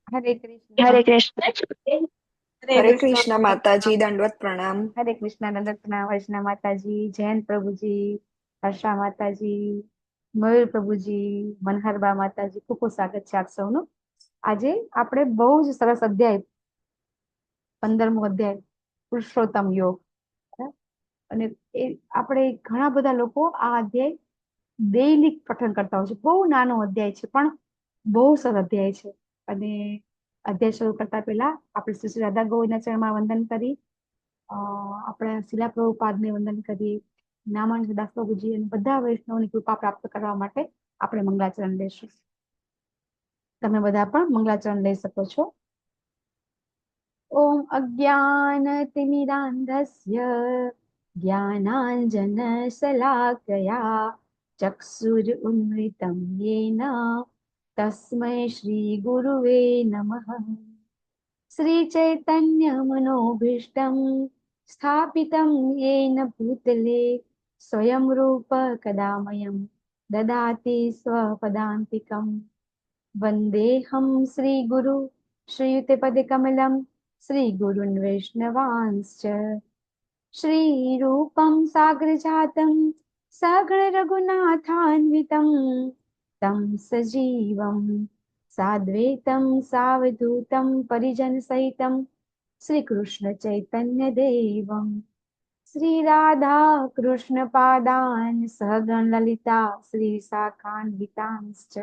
હરે હરે કૃષ્ણ. કૃષ્ણ. હરે કૃષ્ણ માતાજી, દંડવત પ્રણામ. હરે કૃષ્ણ નંદના વૈષ્ણવ માતાજી, જૈન પ્રભુજી, હર્ષા માતાજી, મયુર પ્રભુજી, મનહરબા માતાજી, ખૂબ ખૂબ સ્વાગત છે આપ સૌનું. આજે આપણે બહુ જ સરસ અધ્યાય 15મો અધ્યાય પુરુષોત્તમ યોગ, બરાબર? અને એ આપણે ઘણા બધા લોકો આ અધ્યાય દૈનિક પઠન કરતા હોય છે. બહુ નાનો અધ્યાય છે પણ બહુ સરસ અધ્યાય છે. અને અધ્યાય શરૂ કરતા પહેલા આપણે શ્રી શ્રી રાધા ગોવિંદના ચરણમાં વંદન કરી, આપણે શિલા પ્રભુપાદને વંદન કરીએ, નામાનંદ દાસ પ્રભુજી અને બધા વૈષ્ણવની કૃપા પ્રાપ્ત કરવા માટે આપણે મંગલાચરણ લઈશું. તમે બધા પણ મંગલાચરણ લઈ શકો છો. ઓમ અજ્ઞાનતિમિરાંધસ્ય જ્ઞાનાંજનશલાકયા ચક્ષુરુન્મિલિतं येन તસ્मै શ્રી ગુરુવે નમઃ. श्रीचैतन्यमनोभीष्टं स्थापितं येन भूतले स्वयं रूप कदा मह्यं ददाति स्वपदान्तिकं. वन्देऽहं श्रीगुरु श्रीयुतपदकमलं श्रीगुरुन् वैष्णवांश्च. श्रीरूपं साग्रजातं सगणरघुनाथान्वितं तं सजीवं साद्वैतं सावधूतं परिजनसहितं श्रीकृष्ण चैतन्यदेवं श्रीराधा कृष्णपादान् सहगण ललिता श्रीशाखान्वितांश्च.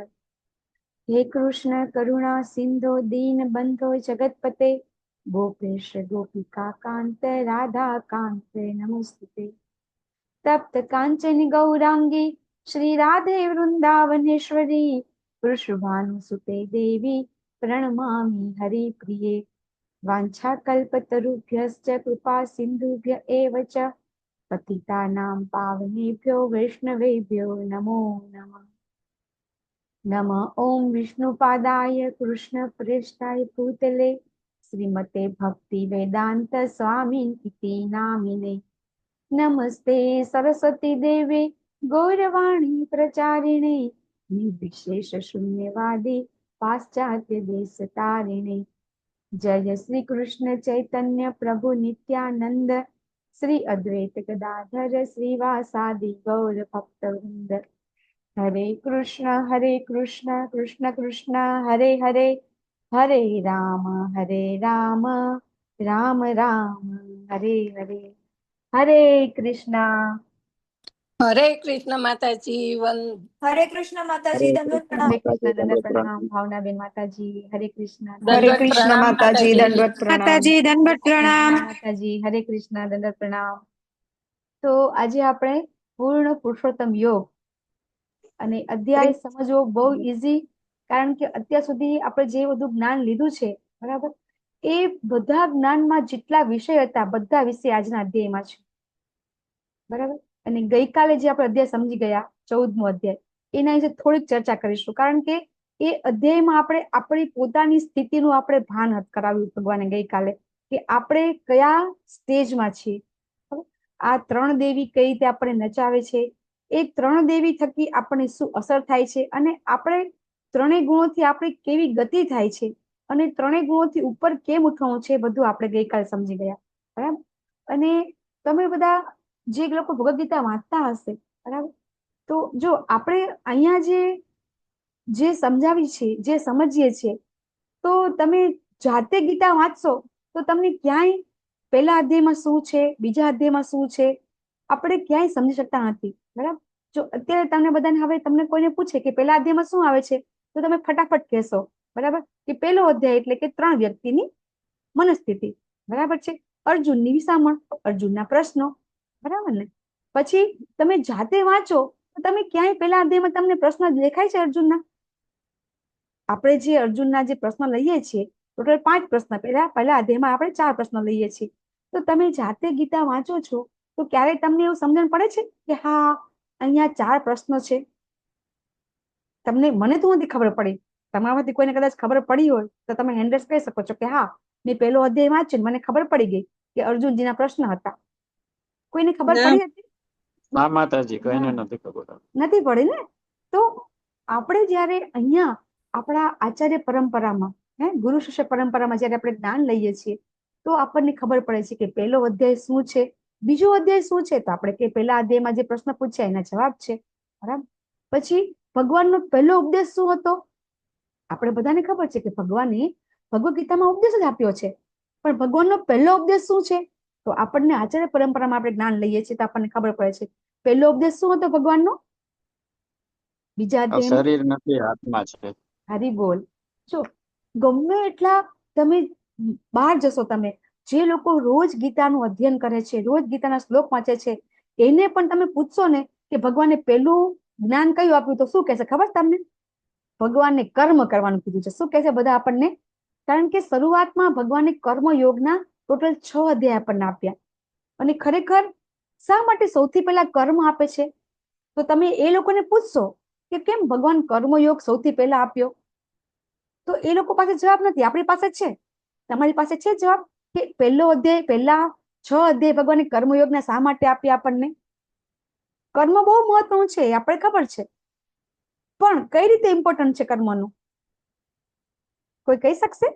हे कृष्ण करुणा सिंधो दीनबंधो जगतपते गोपेश गोपिका कांत राधा कांत नमोस्तुते. तप्त कांचन गौरांगी श्री राधे वृंदावनेश्वरी वृषभानुसुते देवी प्रणमामि हरिप्रिये. वाञ्छाकल्पतरुभ्यश्च कृपा सिन्धुभ्य एव च पतितानां पावनेभ्यो वैष्णवेभ्यो नमो नमः. नमः ओं विष्णुपादाय कृष्णप्रेष्ठाय भूतले श्रीमते भक्ति वेदांत स्वामिनिति नामिने. नमस्ते सरस्वती देवे गौरवाणी प्रचारिणे निर्विशेष शून्यवादी पाश्चात्य देश तारिणे. जय श्री कृष्ण चैतन्य प्रभु नित्यानंद श्री अद्वैत गदाधर श्रीवासादि गौर भक्तवृंद. हरे कृष्ण कृष्ण कृष्ण हरे हरे, हरे राम राम राम हरे हरे. हरे कृष्ण. હરે કૃષ્ણ માતાજી, હરે કૃષ્ણ માતાજી, દંડવત પ્રણામ. हरे कृष्ण दंडवत प्रणाम भावनाबेन माताजी. हरे कृष्ण. હરે દંડવત કૃષ્ણ પ્રણામ માતાજી, માતાજી. દંડવત પ્રણામ. માતાજી દંડવત પ્રણામ. માતાજી. હરે કૃષ્ણ દંડવત પ્રણામ. તો આજે આપણે પૂર્ણ પુરુષોત્તમ યોગ અને અધ્યાય સમજવો બહુ ઈઝી, કારણ કે અત્યાર સુધી આપણે જે બધું જ્ઞાન લીધું છે, બરાબર, એ બધા જ્ઞાનમાં જેટલા વિષય હતા બધા વિષય આજના અધ્યાયમાં છે, બરાબર. અને ગઈકાલે જે આપણે અધ્યાય સમજી ગયા 14મો અધ્યાય, એના વિશે થોડીક ચર્ચા કરીશું, કારણ કે એ અધ્યાયમાં આપણે આપણી પોતાની સ્થિતિનું આપણે ભાન કરાવ્યું ભગવાને ગઈકાલે, કે આપણે કયા સ્ટેજમાં છીએ. આ ત્રણ દેવી કઈ રીતે આપણે નચાવે છે, એ ત્રણ દેવી થકી આપણને શું અસર થાય છે, અને આપણે ત્રણેય ગુણોથી આપણી કેવી ગતિ થાય છે, અને ત્રણેય ગુણોથી ઉપર કેમ ઉઠવું છે, બધું આપણે ગઈકાલે સમજી ગયા, બરાબર. અને તમે બધા જે લોકો ભગવદ ગીતા વાંચતા હશે, બરાબર, તો જો આપણે અહીંયા જે સમજાવી છે, જે સમજીએ છીએ, તો તમે જાતે ગીતા વાંચશો તો તમને ક્યાંય પહેલા અધ્યાયમાં શું છે, બીજા અધ્યાયમાં શું છે, આપણે ક્યાંય સમજી શકતા નથી, બરાબર. જો અત્યારે તમને બધાને હવે તમને કોઈને પૂછે કે પહેલા અધ્યાયમાં શું આવે છે, તો તમે ફટાફટ કહેશો, બરાબર, કે પહેલો અધ્યાય એટલે કે 3 વ્યક્તિની મનસ્થિતિ, બરાબર છે, અર્જુનની વિસામણ, અર્જુનના પ્રશ્નો, બરાબર ને. પછી તમે જાતે વાંચો તો તમે ક્યાંય પહેલા અધ્યાયમાં તમને પ્રશ્ન દેખાય છે અર્જુનના? આપણે જે અર્જુનના જે પ્રશ્ન લઈએ છીએ, ટોટલ 5 પ્રશ્ન, પહેલા અધ્યાયમાં આપણે 4 પ્રશ્ન લઈએ છીએ. તો તમે જાતે ગીતા વાંચો છો તો ક્યારે તમને એવું સમજણ પડે છે કે હા અહીંયા 4 પ્રશ્નો છે? મને તો નથી ખબર પડી, તમારામાંથી કોઈને કદાચ ખબર પડી હોય તો તમે હેન્ડરેસ કહી શકો છો કે હા મેં પહેલો અધ્યાય વાંચ્યો, મને ખબર પડી ગઈ કે અર્જુનજીના પ્રશ્ન હતા. કોઈને ખબર પડી હતી? હા માતાજી, કોઈને નથી ખબર. નથી પડી ને. તો આપણે જયારે અહીંયા આપણા આચાર્ય પરંપરામાં ગુરુ શિષ્ય પરંપરામાં જયારે આપણે જ્ઞાન લઈએ છીએ તો આપણને ખબર પડે છે કે પહેલો અધ્યાય શું છે, બીજો અધ્યાય શું છે. તો આપણે કે પહેલા અધ્યાયમાં જે પ્રશ્ન પૂછ્યા એના જવાબ છે, બરાબર. પછી ભગવાનનો પહેલો ઉપદેશ શું હતો? આપણે બધાને ખબર છે કે ભગવાને ભગવદ ગીતામાં ઉપદેશ જ આપ્યો છે, પણ ભગવાનનો પહેલો ઉપદેશ શું છે? તો આપણને આચાર્ય પરંપરામાં આપણે જ્ઞાન લઈએ છીએ તો આપણને ખબર પડે છે પહેલો ઉપદેશ શું હતો ભગવાનનો. બીજા આ અધ્યાયમાં શરીર નથી, આત્મા છે. હરી બોલ. જો ગમે એટલા તમે બહાર જશો, તમે જે લોકો રોજ ગીતાનું અધ્યયન કરે છે, રોજ ગીતાના શ્લોક વાંચે છે, એને પણ તમે પૂછશો ને કે ભગવાને પેલું જ્ઞાન કયું આપ્યું તો શું કહેશે ખબર તમને? ભગવાને કર્મ કરવાનું કીધું છે. શું કહેશે બધા આપણને? કારણ કે શરૂઆતમાં ભગવાને કર્મ યોગના ટોટલ 6 અધ્યાય આપણને આપ્યા. અને ખરેખર શા માટે સૌથી પહેલા કર્મ આપે છે? તો તમે એ લોકોને પૂછશો કે કેમ ભગવાન કર્મયોગ સૌથી પહેલા આપ્યો, તો એ લોકો પાસે જવાબ નથી. આપણી પાસે છે, તમારી પાસે છે જવાબ કે પહેલો અધ્યાય, પહેલા 6 અધ્યાય ભગવાને કર્મયોગના શા માટે આપ્યા આપણને? કર્મ બહુ મહત્વનું છે, આપણે ખબર છે, પણ કઈ રીતે ઇમ્પોર્ટન્ટ છે કર્મનું? કોઈ કહી શકશે?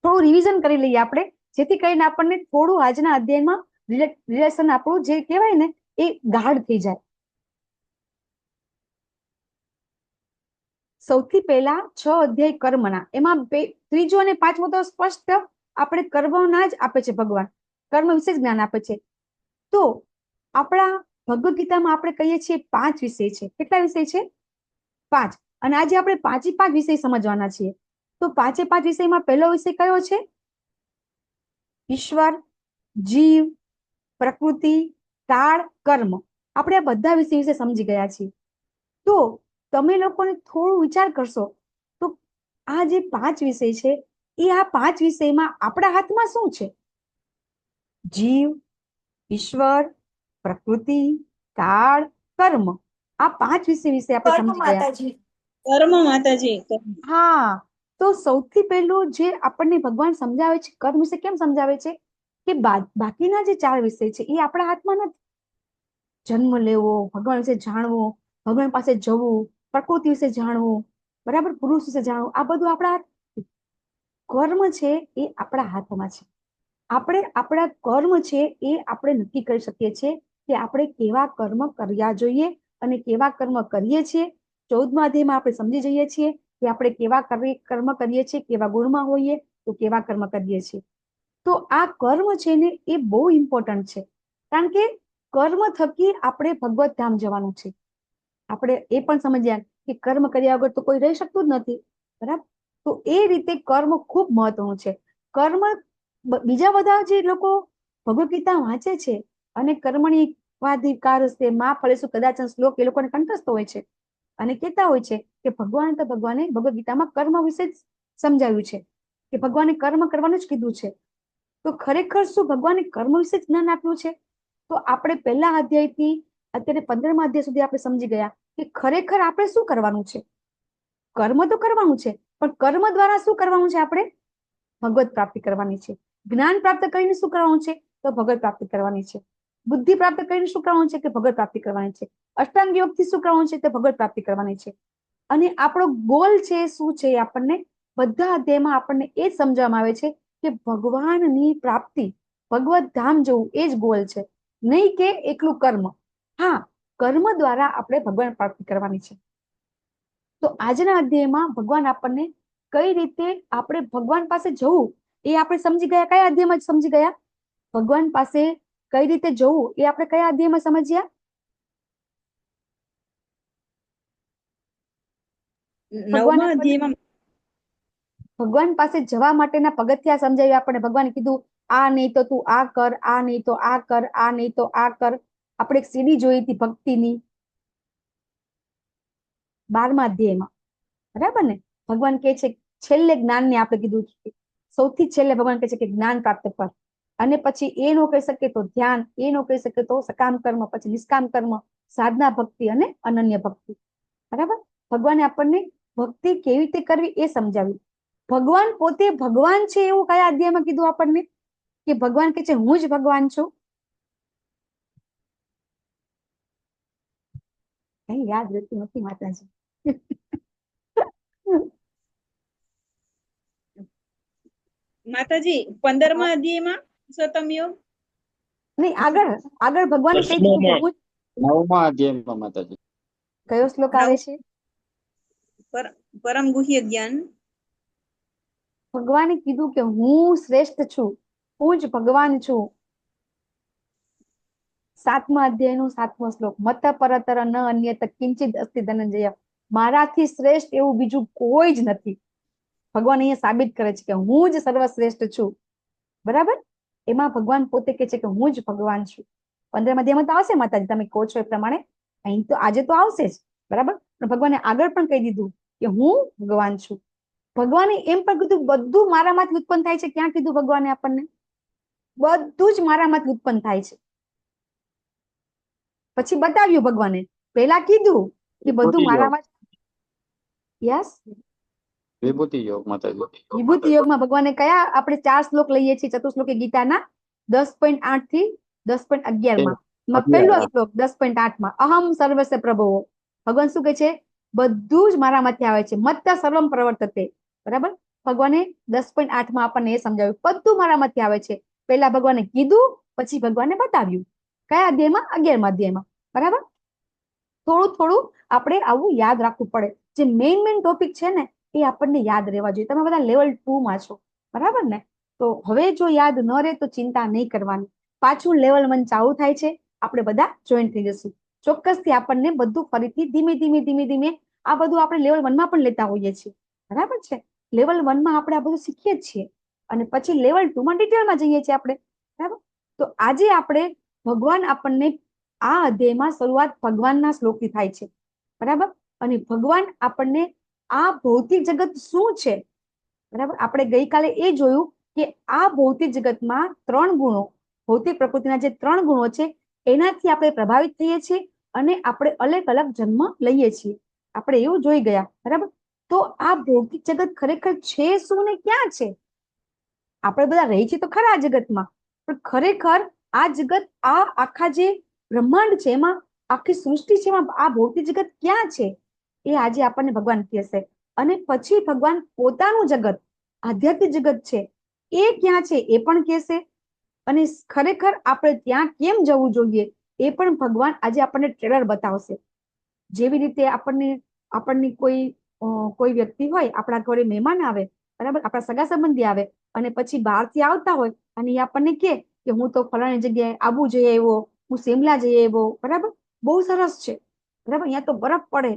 થોડું રિવિઝન કરી લઈએ આપણે, જેથી કરીને આપણને થોડું આજના અધ્યાયમાં રિલેશન આપણું જે કહેવાય ને એ ગાઢ થઈ જાય. સૌથી પહેલા 6 અધ્યાય કર્મના, એમાં ત્રીજો અને પાંચમો તો સ્પષ્ટ આપણે કર્મના જ આપે છે ભગવાન, કર્મ વિશે જ જ્ઞાન આપે છે. તો આપણા ભગવદ ગીતામાં આપણે કહીએ છીએ 5 વિષય છે. કેટલા વિષય છે? 5. અને આજે આપણે 5 વિષય સમજવાના છીએ. તો 5 વિષયમાં પહેલો વિષય કયો છે? ઈશ્વર, જીવ, પ્રકૃતિ, કાળ, કર્મ. આપણે આ બધા વિષય વિશે સમજી ગયા છીએ. તો તમે લોકોને થોડું વિચાર કરશો તો આ જે 5 વિષય છે એ આ 5 વિષયમાં આપણા હાથમાં શું છે? જીવ, ઈશ્વર, પ્રકૃતિ, કાળ, કર્મ. આ 5 વિષય વિશે આપણે કર્મ સમજી ગયા. માતાજી. કર્મ માતાજી. હા, તો સૌથી પહેલું જે આપણને ભગવાન સમજાવે છે કર્મ વિશે, કેમ સમજાવે છે કે બાકીના જે 4 વિષય છે એ આપણા હાથમાં નથી. જન્મ લેવો, ભગવાન વિશે જાણવું, ભગવાન પાસે જવું, પ્રકૃતિ વિશે જાણવું, બરાબર, પુરુષ વિશે જાણવું, આ બધું આપણા કર્મ છે એ આપણા હાથમાં છે. આપણે આપણા કર્મ છે એ આપણે નક્કી કરી શકીએ છીએ કે આપણે કેવા કર્મ કર્યા જોઈએ અને કેવા કર્મ કરીએ છીએ. 14મા અધ્યાયમાં આપણે સમજી જઈએ છીએ કે આપણે કેવા કર્મ કરીએ છીએ, કેવા ગુણમાં હોઈએ તો કેવા કર્મ કરીએ છીએ. તો આ કર્મ છે ને એ બહુ ઇમ્પોર્ટન્ટ છે, કારણ કે કર્મ થકી આપણે ભગવત ધામ જવાનું છે. આપણે એ પણ સમજ્યા કે કર્મ કર્યા વગર તો કોઈ રહી શકતું જ નથી, બરાબર. તો એ રીતે કર્મ ખૂબ મહત્વનું છે. કર્મ બીજા બધા જે લોકો ભગવદ ગીતા વાંચે છે અને કર્મણી વાધિકારસ્તે માં ફળેસુ કદાચન શ્લોક એ લોકોને કંઠસ્થ હોય છે અને કહેતા હોય છે કે ભગવાને ભગવદ ગીતામાં કર્મ વિશે જ સમજાવ્યું છે, કે ભગવાને કર્મ કરવાનું જ કીધું છે. તો ખરેખર શું ભગવાને કર્મ વિશે જ જ્ઞાન આપ્યું છે? તો આપણે પહેલા અધ્યાયથી અત્યારે 15મા અધ્યાય સુધી આપણે સમજી ગયા કે ખરેખર આપણે શું કરવાનું છે. કર્મ તો કરવાનું છે, પણ કર્મ દ્વારા શું કરવાનું છે? આપણે ભગવત પ્રાપ્તિ કરવાની છે. જ્ઞાન પ્રાપ્ત કરીને શું કરવાનું છે? તો ભગવત પ્રાપ્તિ કરવાની છે. બુદ્ધિ પ્રાપ્ત કરીને શું કરવાનું છે? કે ભગવત પ્રાપ્તિ કરવાની છે. અષ્ટાંગ યોગથી શું કરવાનું છે? તો ભગવત પ્રાપ્તિ કરવાની છે. અને આપણો ગોલ છે શું છે? આપણને બધા અધ્યાયમાં આપણને એ જ સમજવામાં આવે છે કે ભગવાનની પ્રાપ્તિ, ભગવત ધામ જવું, એ જ ગોલ છે, નહીં કે એકલું કર્મ. હા, કર્મ દ્વારા આપણે ભગવાન પ્રાપ્તિ કરવાની છે. તો આજના અધ્યાયમાં ભગવાન આપણને કઈ રીતે આપણે ભગવાન પાસે જવું એ આપણે સમજી ગયા. કયા અધ્યાયમાં સમજી ગયા? ભગવાન પાસે કઈ રીતે જવું એ આપણે કયા અધ્યાયમાં સમજ્યા? ભગવાન પાસે જવા માટેના પગથિયા સમજાવ્યા આપણને. ભગવાને કીધું આ નહીં તો તું આ કર, આ નહીં તો આ કર, આ નહીં તો આ કર. આપણે એક સીડી જોઈ હતી ભક્તિની 12મા અધ્યાયમાં, બરાબર ને? ભગવાન કહે છે છેલ્લે જ્ઞાનને આપણે કીધું, સૌથી છેલ્લે ભગવાન કહે છે કે જ્ઞાન પ્રાપ્ત કર. અને પછી એ ન કહી શકે તો ધ્યાન, એ ન કહી શકે તો સકામ કર્મ, પછી નિષ્કામ કર્મ, સાધના ભક્તિ અને અનન્ય ભક્તિ. બરાબર. ભગવાને આપણને ભક્તિ કેવી રીતે કરવી એ સમજાવ્યું. ભગવાન પોતે ભગવાન છે એવું કયા અધ્યાયમાં કીધું આપણને? કે ભગવાન કહે છે હું જ ભગવાન છું. કઈ યાદ રહેતું નથી માતાજી. માતાજી 15મા અધ્યાયમાં પુરુષોત્તમ યોગ નહીં, આગળ આગળ ભગવાને કઈ કીધું કે હું નવમા અધ્યાયમાં માતાજી. કયો શ્લોક આવે છે? પરમ ગુહ્ય જ્ઞાન. ભગવાને કીધું કે હું શ્રેષ્ઠ છું, હું જ ભગવાન છું. 7મા અધ્યાયનો 7મો શ્લોક, મત પરતર ન અન્યત કિંચિદ અસ્તિ ધનંજય. મારાથી શ્રેષ્ઠ એવું બીજું કોઈ જ નથી. ભગવાન અહીંયા સાબિત કરે છે કે હું જ સર્વશ્રેષ્ઠ છું. બરાબર? એમાં ભગવાન પોતે કહે છે કે હું જ ભગવાન છું. 15મા અધ્યાયમાં તો આવશે માતાજી, તમે કહો છો એ પ્રમાણે અહીં તો આજે તો આવશે જ. બરાબર? પણ ભગવાને આગળ પણ કહી દીધું કે હું ભગવાન છું. ભગવાને એમ પણ કીધું બધું મારામાંથી ઉત્પન્ન થાય છે. ક્યાં કીધું ભગવાને આપણને? બધું જ મારામાંથી ઉત્પન્ન થાય છે. પછી બતાવ્યું ભગવાને. પહેલા કીધું કે બધું વિભૂતિ યોગ. મારામાં. યસ, વિભૂતિ યોગ માતાજી. વિભૂતિ યોગમાં ભગવાને કયા આપણે 4 શ્લોક લઈએ છીએ ચતુશ્લોકી ગીતાના 10.8 થી 10.11 માં. એમાં પહેલો શ્લોક 10.8 માં અહમ સર્વસ્ય પ્રભવો. ભગવાન શું કહે છે? બધું જ મારામાંથી આવે છે. મત્ત સર્વમ પ્રવર્તતે. બરાબર? ભગવાને 10.8 માં આપણને એ સમજાવ્યું બધું મારામાંથી આવે છે. પહેલા ભગવાને કીધું, પછી ભગવાને બતાવ્યું. કયા અધ્યાયમાં? 11મા અધ્યાયમાં. બરાબર? થોડું થોડું આપણે આવું યાદ રાખવું પડે. જે મેઇન ટોપિક છે ને એ આપણને યાદ રહેવા જોઈએ. તમે બધા લેવલ 2 માં છો. બરાબર ને? તો હવે જો યાદ ન રહે તો ચિંતા નહીં કરવાની. પાછું લેવલ 1 ચાલુ થાય છે. આપણે બધા જોઈન થઈ જશું. ચોક્કસથી આપણને બધું ફરીથી ધીમે ધીમે ધીમે ધીમે આ બધું આપણે લેવલ 1 માં પણ લેતા હોઈએ છીએ. બરાબર છે? લેવલ 1 માં આપણે આ બધું શીખીએ જ છીએ અને પછી લેવલ 2 માં ડિટેલમાં જઈએ છીએ આપણે. બરાબર? તો આજે આપણે ભગવાન આપણને આ અધ્યાયમાં શરૂઆત ભગવાનના શ્લોકથી થાય છે. બરાબર? અને ભગવાન આપણને આ ભૌતિક જગત શું છે? બરાબર? આપણે ગઈકાલે એ જોયું કે આ ભૌતિક જગતમાં 3 ગુણો, ભૌતિક પ્રકૃતિના જે 3 ગુણો છે એનાથી આપણે પ્રભાવિત થઈએ છીએ અને આપણે અલગ અલગ જન્મ લઈએ છીએ. આપણે એવું જોઈ ગયા. બરાબર? તો આ ભૌતિક જગત ખરેખર છે શું ને ક્યાં છે? આપણે બધા રહી છીએ તો ખરા આ જગતમાં, પણ ખરેખર આ જગત, આ આખા જે બ્રહ્માંડ છે એમાં આખી સૃષ્ટિ છે એમાં આ ભૌતિક જગત ક્યાં છે એ આજે આપણને ભગવાન કહેશે. અને પછી ભગવાન પોતાનું જગત, આધ્યાત્મિક જગત છે એ ક્યાં છે એ પણ કહેશે. અને ખરેખર આપણે ત્યાં કેમ જવું જોઈએ એ પણ ભગવાન આજે આપણને ટ્રેલર બતાવશે. જેવી રીતે આપણને કોઈ વ્યક્તિ હોય, આપણા ઘરે મહેમાન આવે, બરાબર, આપણા સગા સંબંધી આવે અને પછી બહારથી આવતા હોય અને એ આપણને કહે કે હું તો ફલાણી જગ્યાએ આબુ જઈ આવ્યો, હું શિમલા જઈ આવ્યો. બરાબર? બહુ સરસ છે. બરાબર? અહીંયા તો બરફ પડે,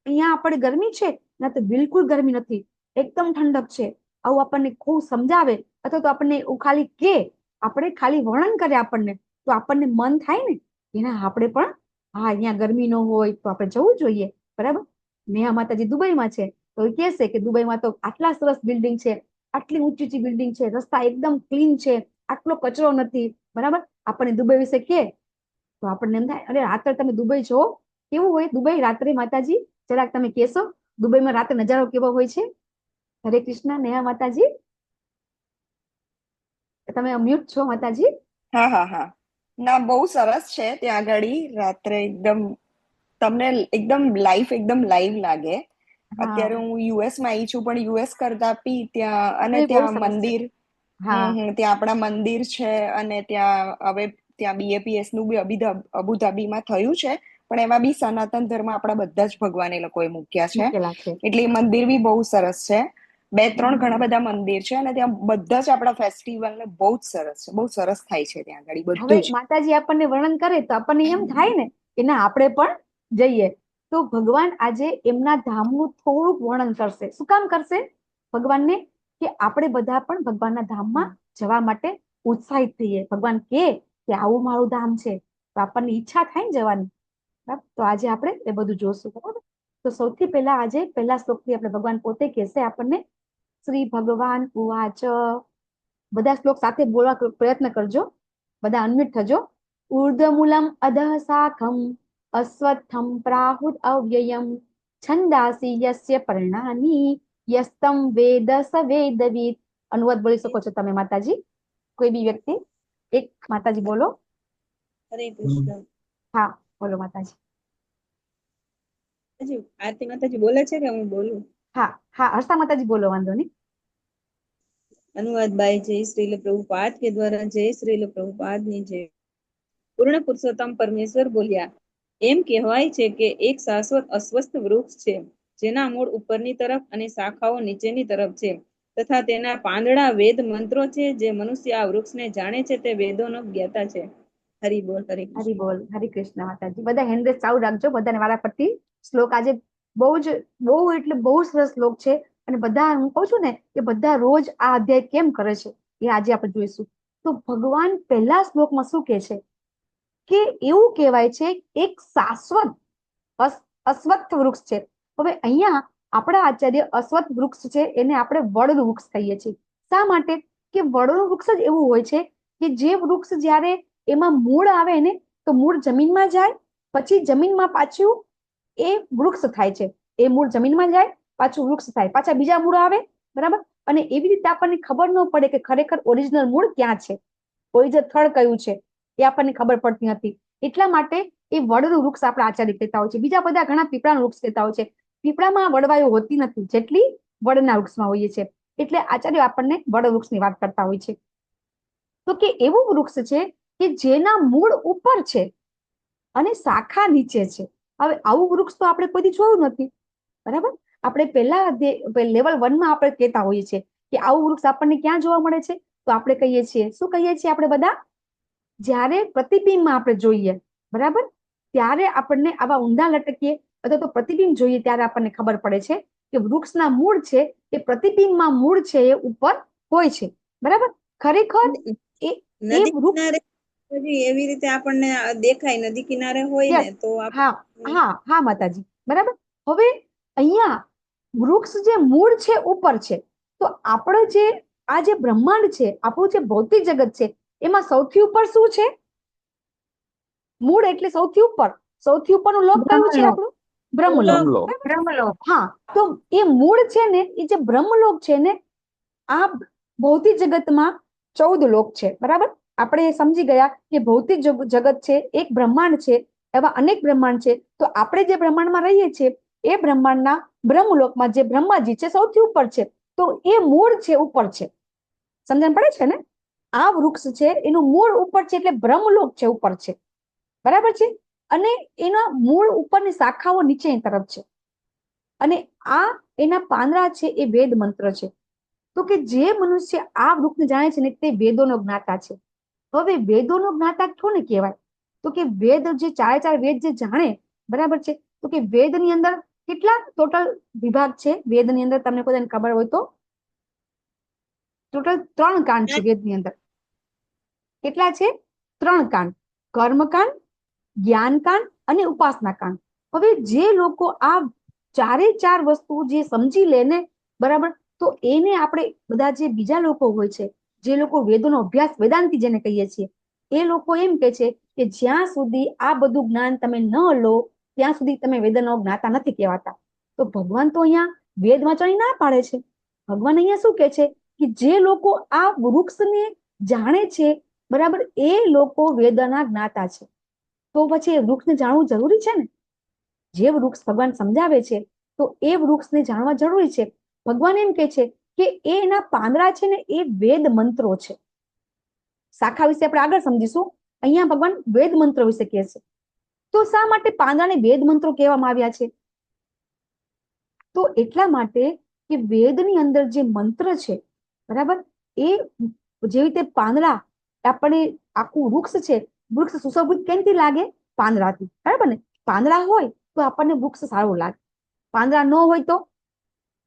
અહીંયા આપણે ગરમી છે ના, તો બિલકુલ ગરમી નથી, એકદમ ઠંડક છે. આવું આપણને ખૂબ સમજાવે અથવા તો આપણને ખાલી કે, આપણે ખાલી વર્ણન કરે આપણને, તો આપણને મન થાય ને એના આપણે પણ હા અહીંયા ગરમી ન હોય તો આપણે જવું જોઈએ. બરાબર? નેહા માતાજી દુબઈમાં છે તો એ કહેશે કે દુબઈમાં તો આટલા સરસ બિલ્ડિંગ છે, આટલી ઊંચી ઊંચી બિલ્ડિંગ છે, રસ્તા એકદમ ક્લીન છે, આટલો કચરો નથી. બરાબર? આપણને દુબઈ વિશે કે તો આપણને એમ થાય અરે રાત્રે તમે દુબઈ જો, કેવું હોય દુબઈ રાત્રે? માતાજી જરાક તમે કહેશો દુબઈમાં રાત્રે નજારો કેવો હોય છે? હરે કૃષ્ણ. નેહા માતાજી તમે મ્યુટ છો માતાજી. હા હા હા, ના બહુ સરસ છે ત્યાં આગળ. રાત્રે એકદમ તમને એકદમ લાઈવ લાગે. હા, અત્યારે હું યુએસ માં આવી છું, પણ યુએસ કરતા બી ત્યાં, અને દુબઈ બહુ ત્યાં સરસ છે. મંદિર, હા, ત્યાં આપણા મંદિર છે, અને ત્યાં હવે ત્યાં બીએપીએસ નું બી અબુધાબીમાં થયું છે, પણ એમાં બી સનાતન ધર્મ આપણા બધા જ ભગવાન એ લોકોએ મૂક્યા છે. મૂકેલા છે. એટલે એ મંદિર બી બહુ સરસ છે. 2-3 ઘણા બધા મંદિર છે, અને ત્યાં બધા જ આપણા ફેસ્ટિવલ ને બહુ જ સરસ છે, બહુ સરસ થાય છે ત્યાં આગળ હવે બધું જ. માતાજી આપણને વર્ણન કરે તો આપણને એમ થાય ને કે ના આપણે પણ જઈએ. તો ભગવાન આજે એમના ધામનું થોડુંક વર્ણન કરશે. શું કામ કરશે ભગવાનને? કે આપણે બધા પણ ભગવાનના ધામમાં જવા માટે ઉત્સાહિત થઈએ. ભગવાન કે આવું મારું ધામ છે તો આપણને ઈચ્છા થાય ને જવાની. બરાબર? તો આજે આપણે એ બધું જોશું. બરાબર? તો સૌથી પહેલા આજે પહેલા શ્લોકથી આપણે ભગવાન પોતે કહેશે આપણને. શ્રી ભગવાન ઉવાચ. બધા શ્લોક સાથે બોલવા પ્રયત્ન કરજો. બધા અનમ્યુટ થજો. ઉર્ધમૂલમ અધઃ શાખમ અશ્વત્થમ પ્રાહુત અવ્યયમ છંદાસી યસ્ય પર્ણાની યસ્તમ વેદ સ વેદવિદ. અનુવાદ બોલી શકો છો તમે માતાજી, કોઈ બી વ્યક્તિ એક. માતાજી બોલો. હરે કૃષ્ણ. હા બોલો માતાજી. આરતી માતાજી બોલે છે કે હું બોલું? હા હા હર્ષા માતાજી બોલો, વાંધો નહીં. अनुवाद बाय जय श्रील प्रभुपाद के द्वारा जय श्रील प्रभुपाद ની જય। પૂર્ણ પુરુષોત્તમ પરમેશ્વર બોલ્યા, એમ કહેવાય છે કે એક શાશ્વત અસ્વસ્થ વૃક્ષ છે, જેના મૂળ ઉપરની તરફ અને શાખાઓ નીચેની તરફ છે, તથા તેના પાંદડા વેદ મંત્રો છે। જે મનુષ્ય આ વૃક્ષને જાણે છે તે વેદોનો જ્ઞાતા છે। હરિ બોલ, હરે કૃષ્ણ। હરિ બોલ, હરે કૃષ્ણ માતાજી। બધા હેન્ડ રેઝ ચાલુ રાખજો, બધાને વારાફરતી શ્લોક આજે બહુ સરસ શ્લોક છે અને બધા હું કહું છું ને કે બધા રોજ આ અધ્યાય કેમ કરે છે એ આજે આપણે જોઈશું। તો ભગવાન પહેલા શ્લોકમાં શું કહે છે કે એવું કહેવાય છે એક શાશ્વત અશ્વત્થ વૃક્ષ છે। હવે અહીંયા આપણા આચાર્ય અશ્વત્થ વૃક્ષ છે એને આપણે વડનું વૃક્ષ કહીએ છીએ। શા માટે? કે વડનું વૃક્ષ જ એવું હોય છે કે જે વૃક્ષ જ્યારે એમાં મૂળ આવે ને તો મૂળ જમીનમાં જાય, પછી જમીનમાં પાછું એ વૃક્ષ થાય છે। એ મૂળ જમીનમાં જાય, પાછું વૃક્ષ થાય, પાછા બીજા મૂળ આવે, બરાબર। અને એવી રીતે આપણને ખબર ન પડે કે ખરેખર ઓરિજિનલ મૂળ ક્યાં છે, ઓરિજિનલ થડ કયું છે એ આપણને ખબર પડતી નથી। એટલા માટે એ વડનું વૃક્ષ આપણા આચાર્ય કહેતા હોય છે। બીજા બધા ઘણા પીપળાનું વૃક્ષ કહેતા હોય છે। પીપળામાં વડવાયો હોતી નથી જેટલી વડના વૃક્ષમાં હોઈએ છે, એટલે આચાર્ય આપણને વડ વૃક્ષની વાત કરતા હોય છે। તો કે એવું વૃક્ષ છે કે જેના મૂળ ઉપર છે અને શાખા નીચે છે। હવે આવું વૃક્ષ તો આપણે કોઈ જોયું નથી, બરાબર। આપણે પહેલા લેવલ 1 માં આપણે કહેતા હોઈએ છીએ કે આવું વૃક્ષ આપણને ક્યાં જોવા મળે છે? તો આપણે કહીએ છીએ, શું કહીએ છીએ આપણે બધા? જ્યારે પ્રતિબિંબમાં આપણે જોઈએ, બરાબર, ત્યારે આપણને આવા ઊંધા લટકીએ અથવા તો પ્રતિબિંબ જોઈએ ત્યારે આપણને ખબર પડે છે કે વૃક્ષના મૂળ છે એ પ્રતિબિંબમાં મૂળ છે એ ઉપર હોય છે, બરાબર। ખરેખર એ નદી વૃક્ષ કિનારે પછી એવી રીતે આપણને દેખાય, નદી કિનારે હોય ને યસ, તો હા માતાજી, બરાબર। હવે અહીંયા વૃક્ષ જે મૂળ છે ઉપર છે, તો આપણે જે આ જે બ્રહ્માંડ છે, આપણું જે ભૌતિક જગત છે, એમાં સૌથી ઉપર શું છે? મૂળ એટલે સૌથી ઉપરનું લોક કયું છે આપણું? બ્રહ્મલોક, બ્રહ્મલોક। હા। તો એ મૂળ છે ને એ જે બ્રહ્મલોક છે ને, આ ભૌતિક જગતમાં 14 લોક છે, બરાબર। આપણે સમજી ગયા કે ભૌતિક જગત છે એક બ્રહ્માંડ છે, એવા અનેક બ્રહ્માંડ છે। તો આપણે જે બ્રહ્માંડમાં રહીએ છીએ એ બ્રહ્માંડના બ્રહ્મલોકમાં જે બ્રહ્માજી છે સૌથી ઉપર છે, તો એ મૂળ છે ઉપર છે, સમજણ પડે છે ને? આ વૃક્ષ છે એનું મૂળ ઉપર છે એટલે બ્રહ્મલોક છે ઉપર છે, બરાબર છે। અને એના મૂળ ઉપરની શાખાઓ નીચેની તરફ છે, અને આ એના પાંદડા છે એ વેદ મંત્ર છે। તો કે જે મનુષ્ય આ વૃક્ષને જાણે છે ને તે વેદોનો જ્ઞાતા છે। હવે વેદોનો જ્ઞાતા કોને કહેવાય? તો કે વેદ જે ચારે વેદ જે જાણે, બરાબર છે। તો કે વેદની અંદર કેટલા ટોટલ વિભાગ છે? વેદની અંદર તમને કોઈને ખબર હોય તો ટોટલ 3 કાંડ છે વેદની અંદર। કેટલા છે? 3 કાંડ, કર્મકાંડ, જ્ઞાનકાંડ અને ઉપાસના કાંડ। હવે જે લોકો આ ચારે 4 વસ્તુ જે સમજી લે ને, બરાબર, તો એને આપણે બધા જે બીજા લોકો હોય છે, જે લોકો વેદોનો અભ્યાસ, વેદાંતી જેને કહીએ છીએ, એ લોકો એમ કે છે કે જ્યાં સુધી આ બધું જ્ઞાન તમે ન લો ત્યાં સુધી તમે વેદનો જ્ઞાતા નથી કહેવાતા। તો ભગવાન તો અહીંયા વેદ વાંચવાની ના પાડે છે। ભગવાન અહીંયા શું કે છે કે જે લોકો આ વૃક્ષને જાણે છે, બરાબર, એ લોકો વેદના જ્ઞાતા છે। તો પછી એ વૃક્ષને જાણવું જરૂરી છે ને? જે વૃક્ષ ભગવાન સમજાવે છે તો એ વૃક્ષને જાણવા જરૂરી છે। ભગવાન એમ કે છે કે એના પાંદડા છે ને એ વેદ મંત્રો છે। શાખા વિશે આપણે આગળ સમજીશું, અહીંયા ભગવાન વેદ મંત્રો વિશે કહે છે। તો શા માટે પાંદડાને વેદ મંત્રો કહેવામાં આવ્યા છે? તો એટલા માટે કે વેદની અંદર જે મંત્ર છે, બરાબર, એ જેવી રીતે પાંદડા આપણે આખું વૃક્ષ છે, વૃક્ષ સુશોભિત કેમથી લાગે? પાંદડાથી, બરાબર ને? પાંદડા હોય તો આપણને વૃક્ષ સારું લાગે, પાંદડા ન હોય તો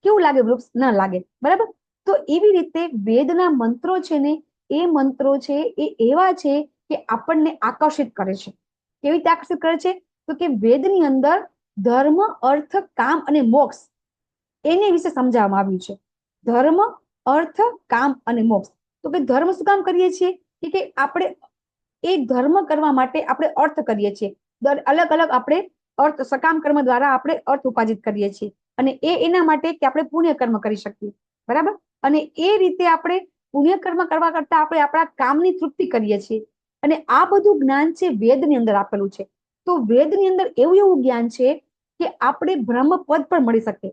કેવું લાગે? વૃક્ષ ન લાગે, બરાબર। તો એવી રીતે વેદના મંત્રો છે ને એ મંત્રો છે એ એવા છે કે આપણને આકર્ષિત કરે છે। કેવી રીતે આકર્ષિત કરે છે? તો કે વેદની અંદર ધર્મ, અર્થ, કામ અને મોક્ષ એની વિશે સમજાવવામાં આવ્યું છે। ધર્મ, અર્થ, કામ અને મોક્ષ। તો કે ધર્મ શું કામ કરીએ છીએ? કે આપણે એ ધર્મ કરવા માટે આપણે અર્થ કરીએ છીએ, અલગ અલગ આપણે અર્થ સકામ કર્મ દ્વારા આપણે અર્થ ઉપાર્જિત કરીએ છીએ, અને એના માટે કે આપણે પુણ્ય કર્મ કરી શકીએ, બરાબર। અને એ રીતે આપણે પુણ્ય કર્મ કરવા કરતા આપણે આપણા કામની તૃપ્તિ કરીએ છીએ, અને આ બધું જ્ઞાન છે વેદની અંદર આપેલું છે। તો વેદની અંદર એવું જ્ઞાન છે કે આપણે બ્રહ્મ પદ પણ મળી શકે,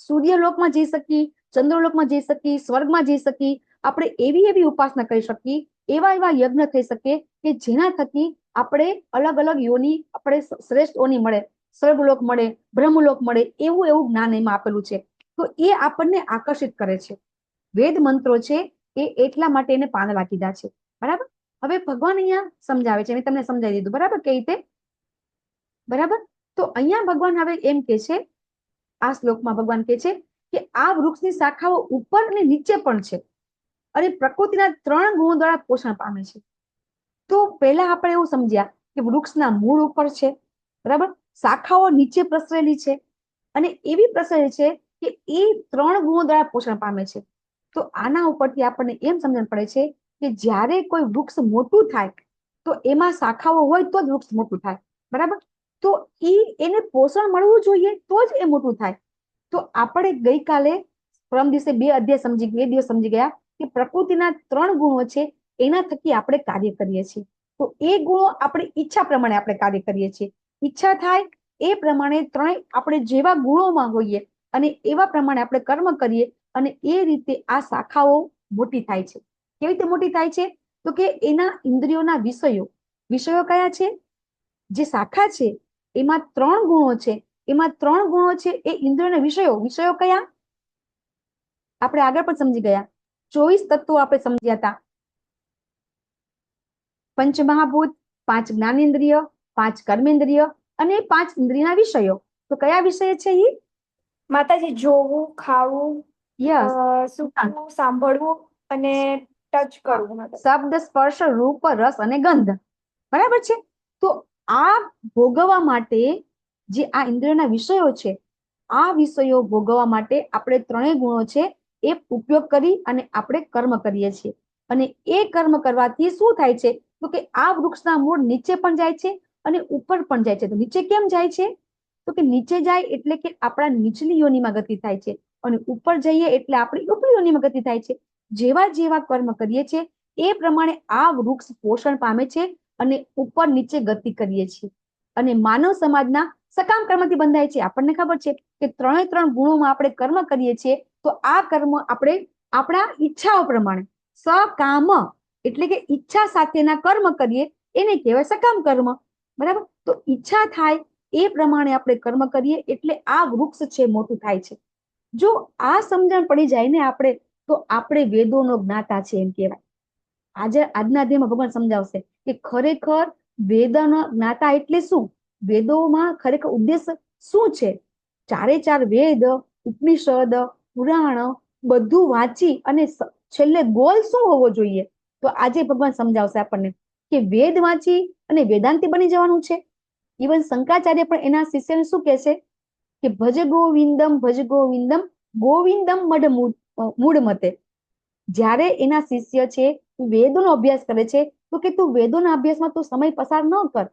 સૂર્યલોકમાં જઈ શકી, ચંદ્રલોકમાં જઈ શકી, સ્વર્ગમાં જઈ શકી, આપણે એવી એવી ઉપાસના કરી શકીએ, એવા એવા યજ્ઞ થઈ શકે કે જેના થકી આપણે અલગ અલગ યોની, આપણે શ્રેષ્ઠ યોની મળે, સ્વર્ગલોક મળે, બ્રહ્મલોક મળે, એવું એવું જ્ઞાન એમાં આપેલું છે. તો એ આપણને આકર્ષિત કરે છે. વેદ મંત્રો છે એ એટલા માટે એને પાંદડા કીધા છે. બરાબર. હવે ભગવાન અહીંયા સમજાવે છે, મેં તમને સમજાવી દીધું બરાબર કઈ રીતે. બરાબર. તો અહીંયા ભગવાન હવે એમ કે છે, આ શ્લોકમાં ભગવાન કે છે કે આ વૃક્ષની શાખાઓ ઉપર અને નીચે પણ છે અને પ્રકૃતિના 3 ગુણો દ્વારા પોષણ પામે છે. તો પહેલા આપણે એવું સમજ્યા કે વૃક્ષના મૂળ ઉપર છે, બરાબર, શાખાઓ નીચે પ્રસરેલી છે અને એવી પ્રસરેલી છે કે એ 3 ગુણો દ્વારા પોષણ પામે છે. તો આના ઉપરથી આપણને એમ સમજણ પડે છે કે જ્યારે કોઈ વૃક્ષ મોટું થાય તો એમાં શાખાઓ હોય તો જ વૃક્ષ મોટું થાય. બરાબર. તો એને પોષણ મળવું જોઈએ તો જ એ મોટું થાય. તો આપણે ગઈકાલે પરમ દિવસે 2 અધ્યાય 2 દિવસ સમજી ગયા કે પ્રકૃતિના 3 ગુણો છે, એના થકી આપણે કાર્ય કરીએ છીએ. તો એ ગુણો આપણી ઈચ્છા પ્રમાણે આપણે કાર્ય કરીએ છીએ. ઈચ્છા થાય એ પ્રમાણે 3 આપણે જેવા ગુણોમાં હોઈએ અને એવા પ્રમાણે આપણે કર્મ કરીએ અને એ રીતે આ શાખાઓ મોટી થાય છે. કેવી રીતે મોટી થાય છે? તો કે એના ઇન્દ્રિયોના વિષયો કયા છે? જે શાખા છે એમાં 3 ગુણો છે, એમાં 3 ગુણો છે એ ઇન્દ્રિયોના વિષયો કયા? આપણે આગળ પણ સમજી ગયા. 24 તત્વો આપણે સમજ્યા હતા. પંચમહાભૂત, 5 જ્ઞાનેન્દ્રિય, 5 કર્મેન્દ્રિય અને 5 ઇન્દ્રિયના વિષયો. તો કયા વિષય છે એ? માતાજી, જોવું, ખાવું, યસ, સૂકવું, સાંભળવું અને ટચ કરવું. માતાજી. શબ્દ, સ્પર્શ, રૂપ, રસ અને ગંધ. બરાબર છે. તો આ ભોગવવા માટે જે આ ઇન્દ્રિયોના વિષયો છે, આ વિષયો ભોગવવા માટે આપણે 3 ગુણો છે એ ઉપયોગ કરી અને આપણે કર્મ કરીએ છીએ. અને એ કર્મ કરવાથી શું થાય છે? તો કે આ વૃક્ષના મૂળ નીચે પણ જાય છે અને ઉપર પણ જાય છે. તો નીચે કેમ જાય છે? તો કે નીચે જાય એટલે કે આપણા નીચલી યોનિમાં ગતિ થાય છે અને ઉપર જઈએ એટલે આપણી ઉપરી યોનિમાં ગતિ થાય છે. જેવા જેવા કર્મ કરીએ છીએ એ પ્રમાણે આ વૃક્ષ પોષણ પામે છે અને ઉપર નીચે ગતિ કરીએ છીએ. અને માનવ સમાજના સકામ કર્મથી બંધાય છે. આપણને ખબર છે કે 3 ગુણોમાં આપણે કર્મ કરીએ છીએ તો આ કર્મ આપણે આપણા ઈચ્છાઓ પ્રમાણે સકામ એટલે કે ઈચ્છા સાથેના કર્મ કરીએ એને કહેવાય સકામ કર્મ. બરાબર. તો ઈચ્છા થાય એ પ્રમાણે આપણે કર્મ કરીએ એટલે આ વૃક્ષ છે મોટું થાય છે. જો આ સમજણ પડી જાય ને આપણે, તો આપણે વેદોનો જ્ઞાતા છે એમ કહેવાય. આજના અધ્યાયમાં ભગવાન સમજાવશે કે ખરેખર વેદનો જ્ઞાતા એટલે શું, વેદોમાં ખરેખર ઉદ્દેશ શું છે. 4 વેદ, ઉપનિષદ, પુરાણ બધું વાંચી અને છેલ્લે ગોલ શું હોવો જોઈએ, તો આજે ભગવાન સમજાવશે આપણને કે વેદ વાંચી અને વેદાંતી બની જવાનું છે. ઇવન શંકરાચાર્ય પણ એના શિષ્યને શું કહે છે કે ભજ ગોવિંદમ, ગોવિંદમ મઢ મૂળ મતે. જ્યારે એના શિષ્ય છે વેદોનો અભ્યાસ કરે છે તો કે તું વેદોના અભ્યાસમાં તું સમય પસાર ન કર,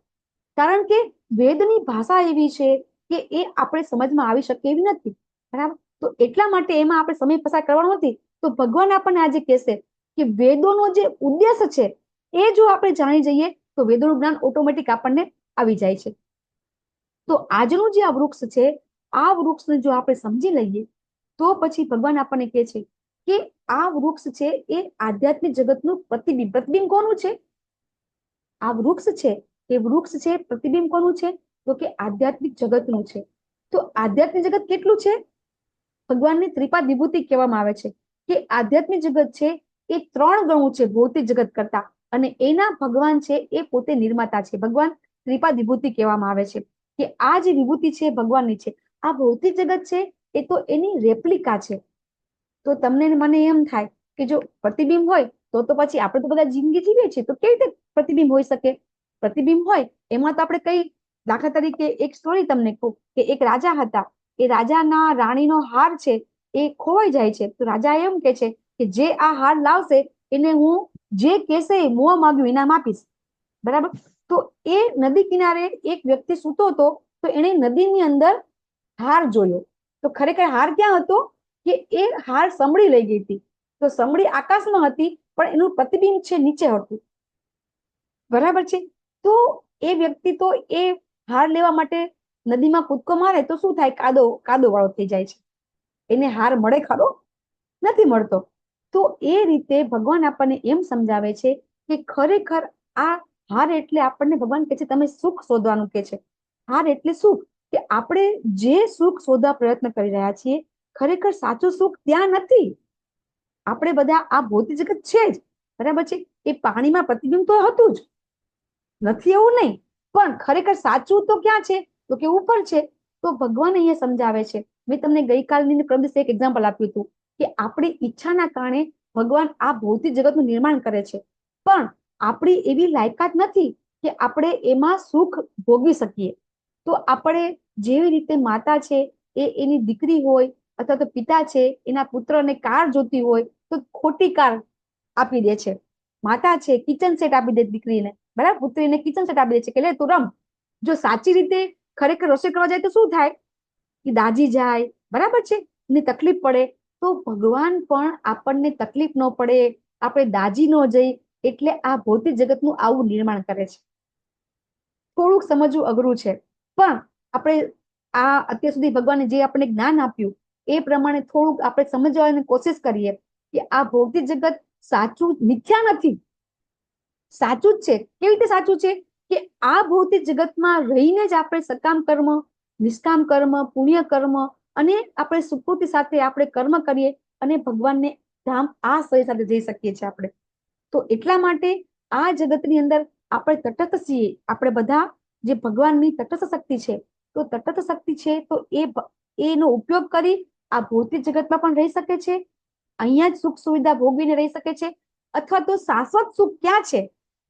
કારણ કે વેદની ભાષા એવી છે કે એ આપણે સમજમાં આવી શકે એવી નથી. બરાબર. તો એટલા માટે એમાં આપણે સમય પસાર કરવાનો નથી. તો ભગવાન આપણને આજે કહેશે કે વેદોનો જે ઉદ્દેશ છે એ જો આપણે જાણી જઈએ તો વેદોનું જ્ઞાન ઓટોમેટિક આપણને આવી જાય છે. તો આજનું જે આ વૃક્ષ છે, આ વૃક્ષને જો આપણે સમજી લઈએ તો પછી ભગવાન આપણને કહે છે કે આ વૃક્ષ છે એ આધ્યાત્મિક જગતનું પ્રતિબિંબ. પ્રતિબિંબ કોનું છે? આ વૃક્ષ છે એ વૃક્ષ છે પ્રતિબિંબ કોનું છે? તો કે આધ્યાત્મિક જગતનું છે. તો આધ્યાત્મિક જગત કેટલું છે? ભગવાનની ત્રિપાદ વિભૂતિ કહેવામાં આવે છે કે આધ્યાત્મિક જગત છે એ 3 ગણું છે ભૌતિક જગત કરતા, અને એના ભગવાન છે એ પોતે નિર્માતા છે. ભગવાન ત્રિપાદ વિભૂતિ કહેવામાં આવે છે કે આ જે વિભૂતિ છે ભગવાનની છે. આ ભૌતિક જગત છે એ તો એની રેપ્લિકા છે. તો તમને મને એમ થાય કે જો પ્રતિબિંબ હોય તો પછી આપણે તો બધા જિંદગી જીવીએ છીએ, તો કેવી રીતે પ્રતિબિંબ હોઈ શકે? પ્રતિબિંબ હોય એમાં તો આપણે કઈ, દાખલા તરીકે એક સ્ટોરી તમને કહું કે એક રાજા હતા, એ રાજાના રાણીનો હાર છે એ ખોવાઈ જાય છે. તો રાજા એમ કે છે કે જે આ હાર લાવશે એને હું જે કહેશે એ મોં માગ્યું ઇનામ આપીશ. બરાબર. તો એ નદી કિનારે એક વ્યક્તિ સૂતો હતો, તો એને નદીની અંદર હાર જોયો. તો ખરેખર હાર ક્યાં હતો કે એ હાર સમડી લઈ ગઈ હતી. તો સમડી આકાશમાં હતી પણ એનું પ્રતિબિંબ છે નીચે હતું. બરાબર છે. તો એ વ્યક્તિ તો એ હાર લેવા માટે નદીમાં કૂદકો મારે તો શું થાય? કાદો વાળો થઈ જાય છે. એને હાર મળે ખરો? નથી મળતો. તો એ રીતે ભગવાન આપણને એમ સમજાવે છે કે ખરેખર આ હાર એટલે આપણને ભગવાન કહે છે તમે સુખ શોધવાનું કે છે. હાર એટલે સુખ, કે આપણે જે સુખ શોધવા પ્રયત્ન કરી રહ્યા છીએ ખરેખર સાચું સુખ ત્યાં નથી. આપણે બધા આ ભૌતિક જગત છે જ, બરાબર છે, એ પાણીમાં પ્રતિબિંબ તો હતું જ, નથી એવું નહીં, પણ ખરેખર સાચું તો ક્યાં છે? તો કે ઉપર છે. તો ભગવાન અહીંયા સમજાવે છે, મેં તમને ગઈકાલની પરમ દિવસે એક એક્ઝામ્પલ આપ્યું હતું કે આપણી ઈચ્છાના કારણે ભગવાન આ ભૌતિક જગતનું નિર્માણ કરે છે, પણ આપણી એવી લાયકાત નથી કે આપણે એમાં સુખ ભોગવી શકીએ. તો આપણે જેવી રીતે માતા છે એ એની દીકરી હોય અથવા તો પિતા છે એના પુત્રને કાર જોતી હોય તો ખોટી કાર આપી દે છે. માતા છે કિચન સેટ આપી દે દીકરીને, બરાબર, પુત્રીને કિચન સેટ આપી દે છે કે લે તું રમ. જો સાચી રીતે ખરેખર રસોઈ કરવા જાય તો શું થાય? કે દાજી જાય, બરાબર છે, ને તકલીફ પડે. તો ભગવાન પણ આપણને તકલીફ ન પડે, આપણે દાજી ન જઈ એટલે આ ભૌતિક જગતનું આવું નિર્માણ કરે છે. થોડુંક સમજવું અઘરું છે, પણ આપણે આ અત્યાર સુધી ભગવાને જે આપણને જ્ઞાન આપ્યું એ પ્રમાણે થોડુંક આપણે સમજવાની કોશિશ કરીએ કે આ ભૌતિક જગત સાચું મિથ્યા નથી, સાચું જ છે. કેવી રીતે સાચું છે? કે આ ભૌતિક જગતમાં રહીને જ આપણે સકામ કર્મ, નિષ્કામ કર્મ, પુણ્ય કર્મ અને આપણે સુકૃતિ સાથે આપણે કર્મ કરીએ અને ભગવાનને ધામ આ શરીર સાથે જઈ શકીએ છીએ આપણે. તો એટલા માટે આ જગતની અંદર આપણે તટસ્થ છીએ, આપણે બધા જે ભગવાનની તટસ્થ શક્તિ છે, તો તટસ્થ શક્તિ છે તો એનો ઉપયોગ કરી આ ભૌતિક જગતમાં પણ રહી શકે છે, અહીંયા જ સુખ સુવિધા ભોગવીને રહી શકે છે, અથવા તો શાશ્વત સુખ ક્યાં છે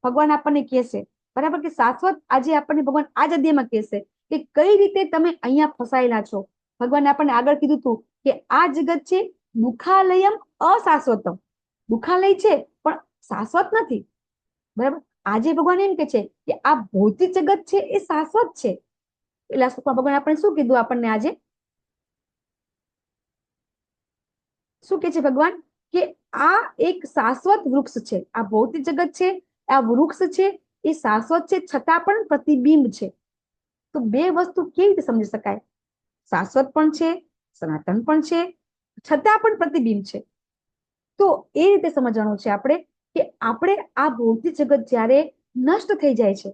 ભગવાન આપણને કહેશે, બરાબર, કે શાશ્વત આજે આપણને ભગવાન આ જ અધ્યાયમાં કહેશે કે કઈ રીતે તમે અહીંયા ફસાયેલા છો. ભગવાને આપણને આગળ કીધું હતું કે આ જગત છે દુઃખાલયમ અશાશ્વતમ, દુઃખાલય છે પણ શાશ્વત નથી, બરાબર. આજે ભગવાન એમ કે છે કે આ ભૌતિક જગત છે એ શાશ્વત છે. પેલા શ્લોકમાં ભગવાન આપણે શું કીધું? આપણને આજે શું કે છે ભગવાન? કે આ એક શાશ્વત વૃક્ષ છે, આ ભૌતિક જગત છે, આ વૃક્ષ છે, એ શાશ્વત છે છતાં પણ પ્રતિબિંબ છે. તો બે વસ્તુ કેવી રીતે સમજી શકાય? શાશ્વત પણ છે, સનાતન પણ છે, છતાં પણ પ્રતિબિંબ છે. તો એ રીતે સમજવાનું છે આપણે કે આપણે આ ભૌતિક જગત જ્યારે નષ્ટ થઈ જાય છે,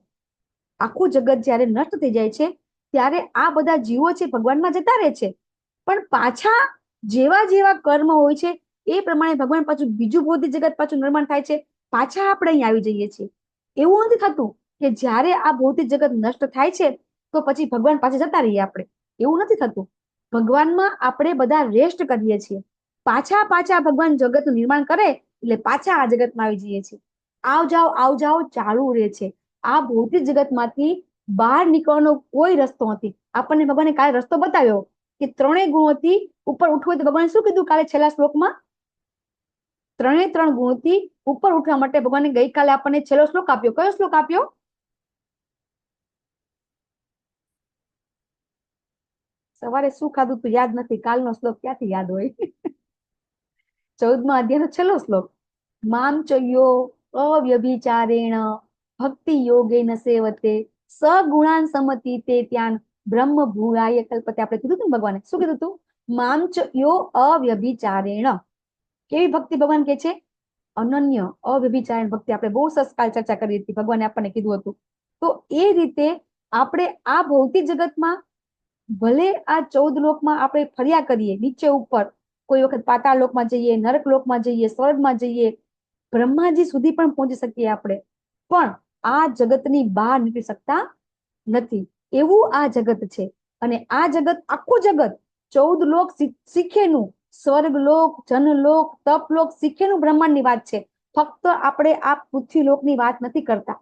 આખું જગત જ્યારે નષ્ટ થઈ જાય છે ત્યારે આ બધા જીવો છે ભગવાનમાં જતા રહે છે, પણ પાછા જેવા જેવા કર્મ હોય છે એ પ્રમાણે ભગવાન પાછું બીજું ભૌતિક જગત પાછું નિર્માણ થાય છે, પાછા આપણે અહીં આવી જઈએ છીએ. એવું નથી થતું કે જ્યારે આ ભૌતિક જગત નષ્ટ થાય છે તો પછી ભગવાન પાસે જતા રહીએ આપણે, એવું નથી થતું. ભગવાનમાં આપણે બધા રેસ્ટ કરીએ છીએ, પાછા ભગવાન જગતનું નિર્માણ કરે એટલે પાછા આ જગતમાં આવી જઈએ છીએ. આવ જાવ ચાલુ રહે છે. આ ભૌતિક જગતમાંથી બહાર નીકળવાનો કોઈ રસ્તો નથી. આપણને ભગવાને કાલે રસ્તો બતાવ્યો કે ત્રણેય ગુણોથી ઉપર ઉઠવું હોય તો ભગવાને શું કીધું કાલે છેલ્લા શ્લોકમાં? ત્રણ ગુણોથી ઉપર ઉઠવા માટે ભગવાને ગઈકાલે આપણને છેલ્લો શ્લોક આપ્યો. કયો શ્લોક આપ્યો? સવારે શું ખાધું તું યાદ નથી, કાલનો શ્લોક ક્યાંથી યાદ હોય? 14મા અધ્યાયનો છેલ્લો શ્લોક, મામ ચયો અવ્યભિચારેણ ભક્તિ યોગેન સેવતે સગુણાન સમતિ તે ત્યાન બ્રહ્મ ભૂયાય કલ્પતે. આપણે કીધું હતું ભગવાને શું કીધું હતું? મામ ચયો અવ્યભિચારેણ. કેવી ભક્તિ ભગવાન કે છે? અનન્ય અવ્યભિચારેણ ભક્તિ. આપણે બહુ સરસ કાલ ચર્ચા કરી હતી, ભગવાને આપણને કીધું હતું. તો એ રીતે આપણે આ ભૌતિક જગતમાં ભલે આ 14 લોકમાં આપણે ફર્યા કરીએ, નીચે ઉપર, કોઈ વખત પાતાળ લોકમાં જઈએ, નરક લોકમાં જઈએ, સ્વર્ગમાં જઈએ, બ્રહ્માજી સુધી પણ પહોંચી શકીએ આપણે, પણ આ જગતની બહાર નીકળી શકતા નથી. એવું આ જગત છે. અને આ જગત, આખું જગત 14 લોક શીખેનું, સ્વર્ગ લોક, જનલોક, તપલોક શીખેનું બ્રહ્માંડની વાત છે. ફક્ત આપણે આ પૃથ્વી લોકની વાત નથી કરતા,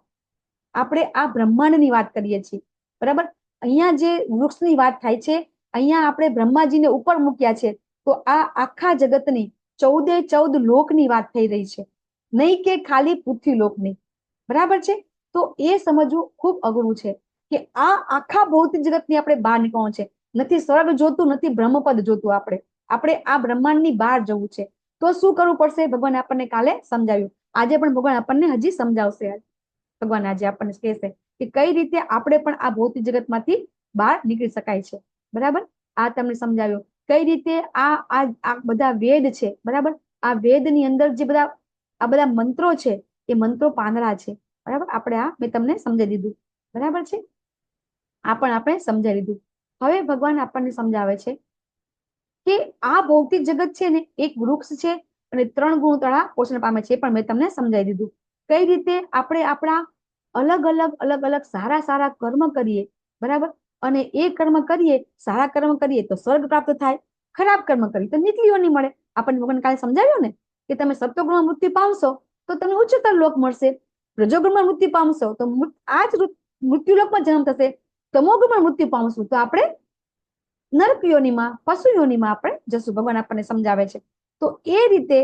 આપણે આ બ્રહ્માંડની વાત કરીએ છીએ, બરાબર. અહીંયા જે વૃક્ષની વાત થાય છે, અહીંયા આપણે બ્રહ્માજીને ઉપર મૂક્યા છે, તો આ આખા જગતની 14 લોકની વાત થઈ રહી છે, નહીં કે ખાલી પૃથ્વી લોકની, બરાબર છે. તો એ સમજવું ખૂબ અઘરું છે કે આ આખા ભૌતિક જગતની આપણે બહાર નીકળવાનું છે. નથી સ્વર્ગ જોતું, નથી બ્રહ્મપદ જોતું, આપણે આ બ્રહ્માંડની બહાર જવું છે. તો શું કરવું પડશે? ભગવાન આપણને કાલે સમજાવ્યું, આજે પણ ભગવાન આપણને હજી સમજાવશે. ભગવાન આજે આપણને કહેશે કે કઈ રીતે આપણે પણ આ ભૌતિક જગતમાંથી બહાર નીકળી શકાય છે, બરાબર. આ તમને સમજાવ્યું કઈ રીતે આ બધા વેદ છે, બરાબર. આ વેદની અંદર જે બધા મંત્રો છે એ મંત્રો પાંદડા છે. બરાબર, આપણે આ મેં તમને સમજાવી દીધું. બરાબર છે, આ પણ આપણે સમજાવી દીધું. હવે ભગવાન આપણને સમજાવે છે કે આ ભૌતિક જગત છે ને એક વૃક્ષ છે અને 3 ગુણ તળા પોષણ પામે છે, એ પણ મેં તમને સમજાવી દીધું. કઈ રીતે આપણે આપણા અલગ અલગ સારા સારા કર્મ કરીએ, બરાબર, અને એ કર્મ કરીએ, સારા કર્મ કરીએ તો સ્વર્ગ પ્રાપ્ત થાય, ખરાબ કર્મ કરીએ તો નીચલીઓ નહીં મળે. આપણને ભગવાન કાલે સમજાવ્યું ને કે તમે સત્વગુણમાં મૃત્યુ પામશો તો તમને ઉચ્ચતર લોક મળશે, રજોગુણમાં મૃત્યુ પામશો તો આ જ મૃત્યુલોકમાં જન્મ થશે, તમોગુણમાં મૃત્યુ પામશું તો આપણે નરક યોનિમાં, પશુ યોનિમાં આપણે જશું. ભગવાન આપણને સમજાવે છે. તો એ રીતે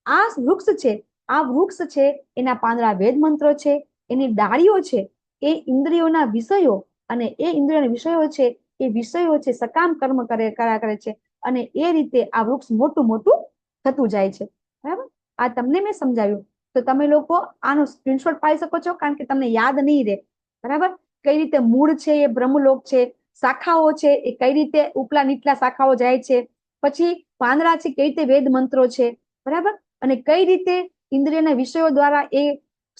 આ વૃક્ષ છે, આ વૃક્ષ છે એના પાંદડા વેદ મંત્રો છે, એની ડાળીઓ છે એ ઇન્દ્રિયોના વિષયો, અને એ ઇન્દ્રિયોના વિષયો છે એ વિષયો છે સકામ કર્મ કર્યા કરે છે, અને એ રીતે આ વૃક્ષ મોટું મોટું થતું જાય છે. બરાબર, આ તમને મેં સમજાવ્યું. તો તમે લોકો આનો સ્ક્રીનશોટ પાડી શકો છો, કારણ કે તમને યાદ નહીં રહે. બરાબર, કઈ રીતે મૂળ છે એ બ્રહ્મલોક છે, શાખાઓ છે એ કઈ રીતે ઉપલા નીચલા શાખાઓ જાય છે, પછી પાંદડા છે કઈ રીતે વેદ મંત્રો છે, બરાબર, અને કઈ રીતે ઇન્દ્રિયના વિષયો દ્વારા એ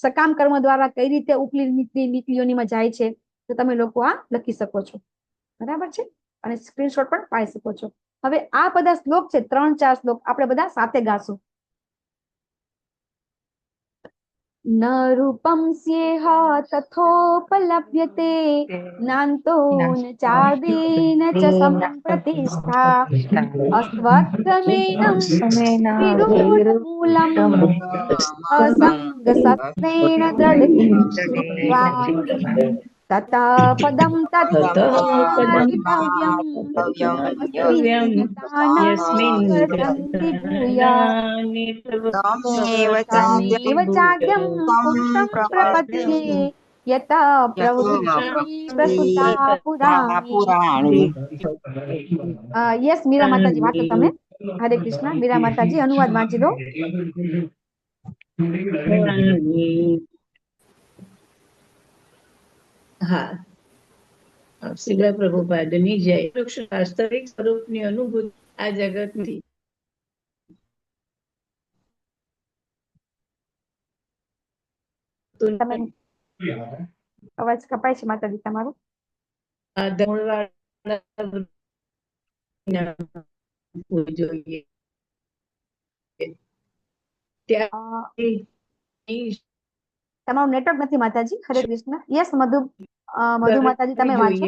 સકામ કર્મ દ્વારા કઈ રીતે ઉપલી નીચલી યોનિમાં જાય છે. તો તમે લોકો આ લખી શકો છો. બરાબર છે, અને સ્ક્રીનશોટ પણ પાડી શકો છો. હવે આ બધા શ્લોક છે, 3-4 શ્લોક આપણે બધા સાથે ગાશું. ન રૂપમ સ્યેહ તથોપલભ્યતે નાન્તો ન ચાર્દીન ચ સંપ્રતિષ્ઠા અસ્વત્થમેનં વિરૂઢમૂલમ અસંગ સત્રેણ દ્રઢિં શ્રુત્વા તતઃ પદમ તત્ત્વાધિગમ્યં યસ્મિन् નિદાનાવર્તન્તિ ભૂયા તમેવ ચાદ્યં પુરુષં પ્રપદ્યે યત પ્રવૃત્તિ પ્રસુતા પુરાણી. યસ, મીરા માતાજી વાંચો તમે. હરે કૃષ્ણ. મીરા માતાજી અનુવાદ વાંચી દો. હા, શ્રીલ પ્રભુપાદની જય. વૃક્ષ વાસ્તવિક સ્વરૂપની અનુભૂતિ આ જગતની તમે અવાજ કપાય છે માતાજી તમારો. જોઈએ તમારું નેટવર્ક નથી માતાજી. હરે કૃષ્ણ. યસ, મધુ માતાજી તમે વાંચો.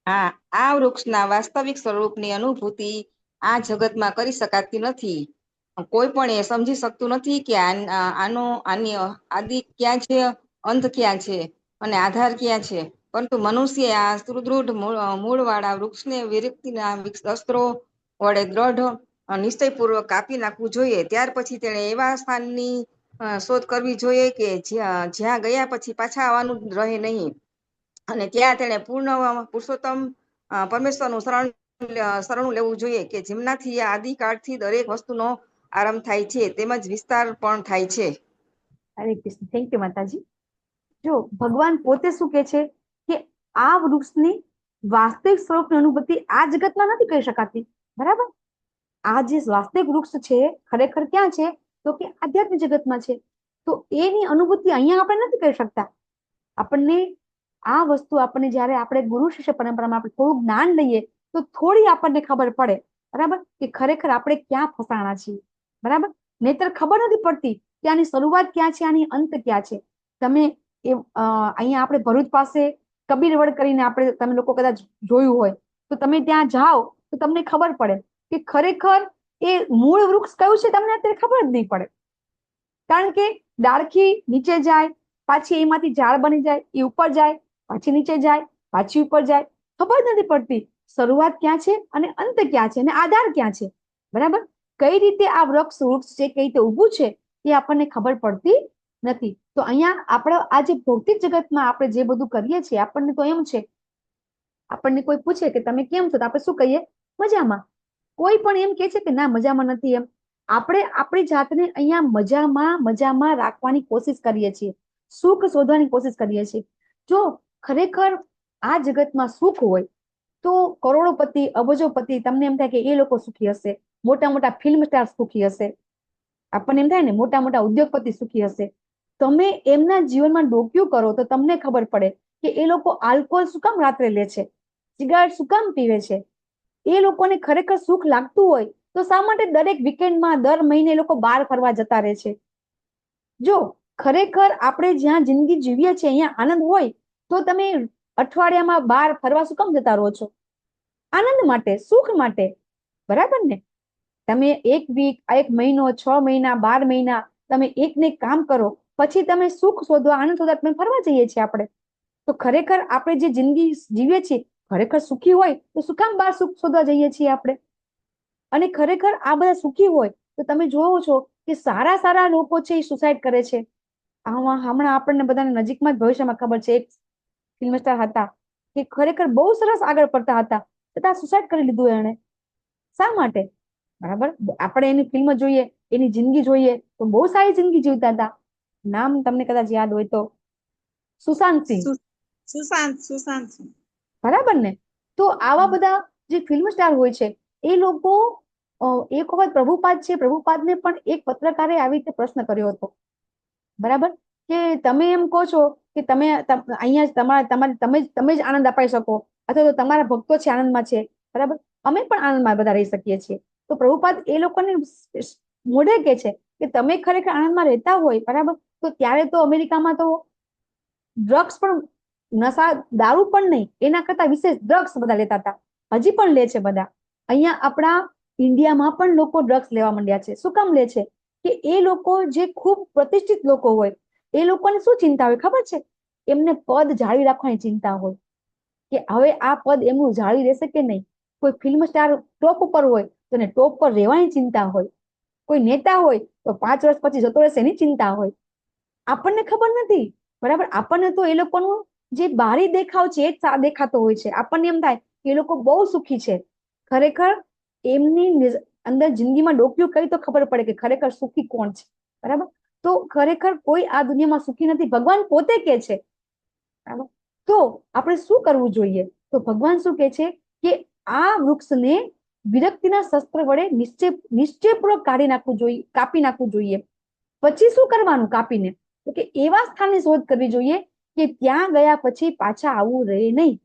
હા, આ વૃક્ષના વાસ્તવિક સ્વરૂપની અનુભૂતિ આ જગતમાં કરી શકાતી નથી. કોઈ પણ એ સમજી શકતું નથી કે આની આદિ ક્યાં છે, અંત ક્યાં છે અને આધાર ક્યાં છે. પરંતુ મનુષ્ય આ સુદૃઢ મૂળ વાળા વૃક્ષને વિરક્તિના અસ્ત્રો વડે દ્રઢ નિશ્ચયપૂર્વક કાપી નાખવું જોઈએ. ત્યાર પછી તેણે એવા સ્થાનની શોધ કરવી જોઈએ કે જ્યાં ગયા પછી પાછા આવવાનું રહે નહીં, અને ત્યાં તેણે પૂર્ણ પુરુષોત્તમ પરમેશ્વરનું શરણું લેવું જોઈએ કે જેમનાથી આ આદિકાળથી દરેક વસ્તુનો આરંભ થાય છે તેમજ વિસ્તાર પણ થાય છે. હરે કૃષ્ણ. થેન્ક યુ માતાજી. જો ભગવાન પોતે શું કે છે કે આ વૃક્ષની વાસ્તવિક સ્વરૂપની અનુભૂતિ આ જગતમાં નથી કરી શકાતી. બરાબર, આ જે વાસ્તવિક વૃક્ષ છે ખરેખર ક્યાં છે તો કે આધ્યાત્મિક જગતમાં છે. તો એની અનુભૂતિ અહીંયા આપણે નથી કરી શકતા. આપણને આ વસ્તુ આપણને જયારે આપણે ગુરુ શિષ્ય પરંપરામાં આપણે થોડું જ્ઞાન લઈએ તો થોડી આપણને ખબર પડે, બરાબર, કે ખરેખર આપણે ક્યાં ફસાણા છીએ. બરાબર, નહીતર ખબર નથી પડતી કે આની શરૂઆત ક્યાં છે, આની અંત ક્યાં છે. તમે અહીંયા આપણે ભરૂચ પાસે કબીરવડ કરીને તમે લોકો કદાચ જોયું હોય તો તમે ત્યાં જાઓ તો તમને ખબર પડે કે ખરેખર એ મૂળ વૃક્ષ કયું છે તમને અત્યારે ખબર જ નહીં પડે. કારણ કે ડાળખી નીચે જાય, પાછી એમાંથી ઝાડ બની જાય, એ ઉપર જાય, પાછી નીચે જાય, પાછી ઉપર જાય, ખબર નથી પડતી શરૂઆત ક્યાં છે અને અંત ક્યાં છે અને આધાર ક્યાં છે. બરાબર, કઈ રીતે આ વૃક્ષ છે, કઈ રીતે ઊભું છે એ આપણને ખબર પડતી નથી. તો અહીંયા આપણે આ જે ભૌતિક જગતમાં આપણે જે બધું કરીએ છીએ આપણને તો એમ છે, આપણને કોઈ પૂછે કે તમે કેમ છો તો આપણે શું કહીએ? મજામાં. કોઈ પણ એમ કે છે કે ના મજામાં નથી. એમ આપણે આપણી જાતને અહીંયા મજામાં રાખવાની કોશિશ કરીએ છીએ, સુખ શોધવાની કોશિશ કરીએ છીએ. જો ખરેખર આ જગતમાં સુખ હોય તો કરોડોપતિ, અબજોપતિ તમને એમ થાય કે એ લોકો સુખી હશે, મોટા મોટા ફિલ્મ સ્ટાર સુખી હશે, આપણને એમ થાય ને મોટા મોટા ઉદ્યોગપતિ સુખી હશે. તમે એમના જીવનમાં ડોક્યું કરો તો તમને ખબર પડે કે એ લોકો આલ્કોહોલ શું કામ રાત્રે લે છે, સિગારેટ શું કામ પીવે છે. એ લોકોને ખરેખર સુખ લાગતું હોય તો શા માટે દરેક વીકેન્ડમાં દર મહિને એ લોકો બહાર ફરવા જતા રહે છે. જો ખરેખર આપણે જ્યાં જિંદગી જીવીએ છીએ અહીંયા આનંદ હોય તો તમે અઠવાડિયામાં બહાર ફરવા શું કામ જતા રહો છો? આનંદ માટે, સુખ માટે, બરાબર ને? તમે એક વીક, એક મહિનો, 6 મહિના, 12 મહિના તમે એક ને એક કામ કરો, પછી તમે સુખ શોધવા, આનંદ શોધવા તમે ફરવા જઈએ છીએ આપણે. તો ખરેખર આપણે જે જિંદગી જીવીએ છીએ ખરેખર સુખી હોય તો શું કામ બહાર સુખ શોધવા જઈએ છીએ આપણે? અને ખરેખર આ બધા સુખી હોય તો તમે જોવો છો કે સારા સારા લોકો છે એ સુસાઇડ કરે છે. હમણાં આપણને બધાને નજીકમાં જ ભવિષ્યમાં ખબર છે, એક ફિલ્મ સ્ટાર હતા કે ખરેખર બહુ સરસ આગળ પડતા હતા છતાં સુસાઇડ કરી લીધું એણે. શા માટે? બરાબર, આપણે એની ફિલ્મ જોઈએ, એની જિંદગી જોઈએ તો બહુ સારી જિંદગી જીવતા હતા. નામ તમને કદાચ યાદ હોય તો સુશાંત સિંહ, સુશાંત. બરાબર ને? તો આવા બધા જે ફિલ્મ સ્ટાર હોય છે એ લોકો એક વખત પ્રભુપાદ છે, પ્રભુપાદને પણ એક પત્રકારે આવી રીતે પ્રશ્ન કર્યો હતો, બરાબર, કે તમે એમ કહો છો કે તમે અહીંયા તમે જ આનંદ અપાઈ શકો અથવા તો તમારા ભક્તો છે આનંદમાં છે, બરાબર, અમે પણ આનંદમાં બધા રહી શકીએ છીએ. તો પ્રભુપાદ એ લોકોને મોઢે કે છે કે તમે ખરેખર આનંદમાં રહેતા હોય, બરાબર, તો ત્યારે તો અમેરિકામાં તો ડ્રગ્સ પણ, નશા, દારૂ પણ નહીં, એના કરતા વિશેષ ડ્રગ્સ બધા લેતા હતા, હજી પણ લે છે બધા. અહીંયા આપણા ઇન્ડિયામાં પણ લોકો ડ્રગ્સ લેવા માંડ્યા છે. શું કામ લે છે? કે એ લોકો જે ખૂબ પ્રતિષ્ઠિત લોકો હોય એ લોકોને શું ચિંતા હોય ખબર છે? એમને પદ જાળવી રાખવાની ચિંતા હોય કે હવે આ પદ એમનું જાળવી રહેશે કે નહીં. કોઈ ફિલ્મ સ્ટાર ટોપ ઉપર હોય તો એને ટોપ પર રહેવાની ચિંતા હોય. કોઈ નેતા હોય તો 5 વર્ષ પછી જતો રહેશે એની ચિંતા હોય. આપણને ખબર નથી, બરાબર, આપણને તો એ લોકોનું જે બાહરી દેખાવ છે એ જ દેખાતો હોય છે. આપણને એમ થાય કે એ લોકો બહુ સુખી છે. ખરેખર એમની અંદર જિંદગીમાં ડોક્યું કઈ તો ખબર પડે કે ખરેખર સુખી કોણ છે, બરાબર. તો ખરેખર કોઈ આ દુનિયામાં સુખી નથી, ભગવાન પોતે કે છે, બરાબર. તો આપણે શું કરવું જોઈએ? તો ભગવાન શું કે છે કે આ વૃક્ષને વિરક્તિના શસ્ત્ર વડે નિશ્ચયપૂર્વક કાઢી નાખવું જોઈએ, કાપી નાખવું જોઈએ. પછી શું કરવાનું કાપીને? તો કે એવા સ્થાનની શોધ કરવી જોઈએ કે ત્યાં ગયા પછી પાછા આવવું રહે નહીં.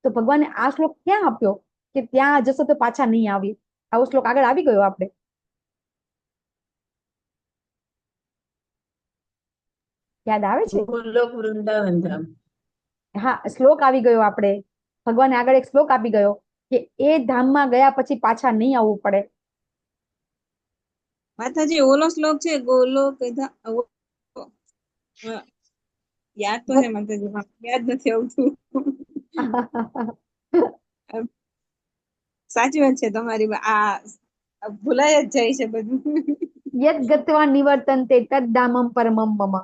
તો ભગવાને આ શ્લોક ક્યાં આપ્યો કે ત્યાં જશો તો પાછા નહીં આવીએ? આવો શ્લોક આગળ આવી ગયો આપણે, યાદ આવે છે? ગોલોક વૃંદાવન ધામ. હા, શ્લોક આવી ગયો આપણે. ભગવાને આગળ એક શ્લોક આપી ગયો કે એ ધામમાં ગયા પછી પાછા નહીં આવવું પડે. માતાજી ઓલો શ્લોક છે ગોલોક યાદ તો હે માતાજી, યાદ નથી આવતું. સાચી વાત છે તમારી, આ ભૂલાય જ જાય છે બધું. યદ ગત્વા નિવર્તન્તે તદ ધામમ પરમમ મમ.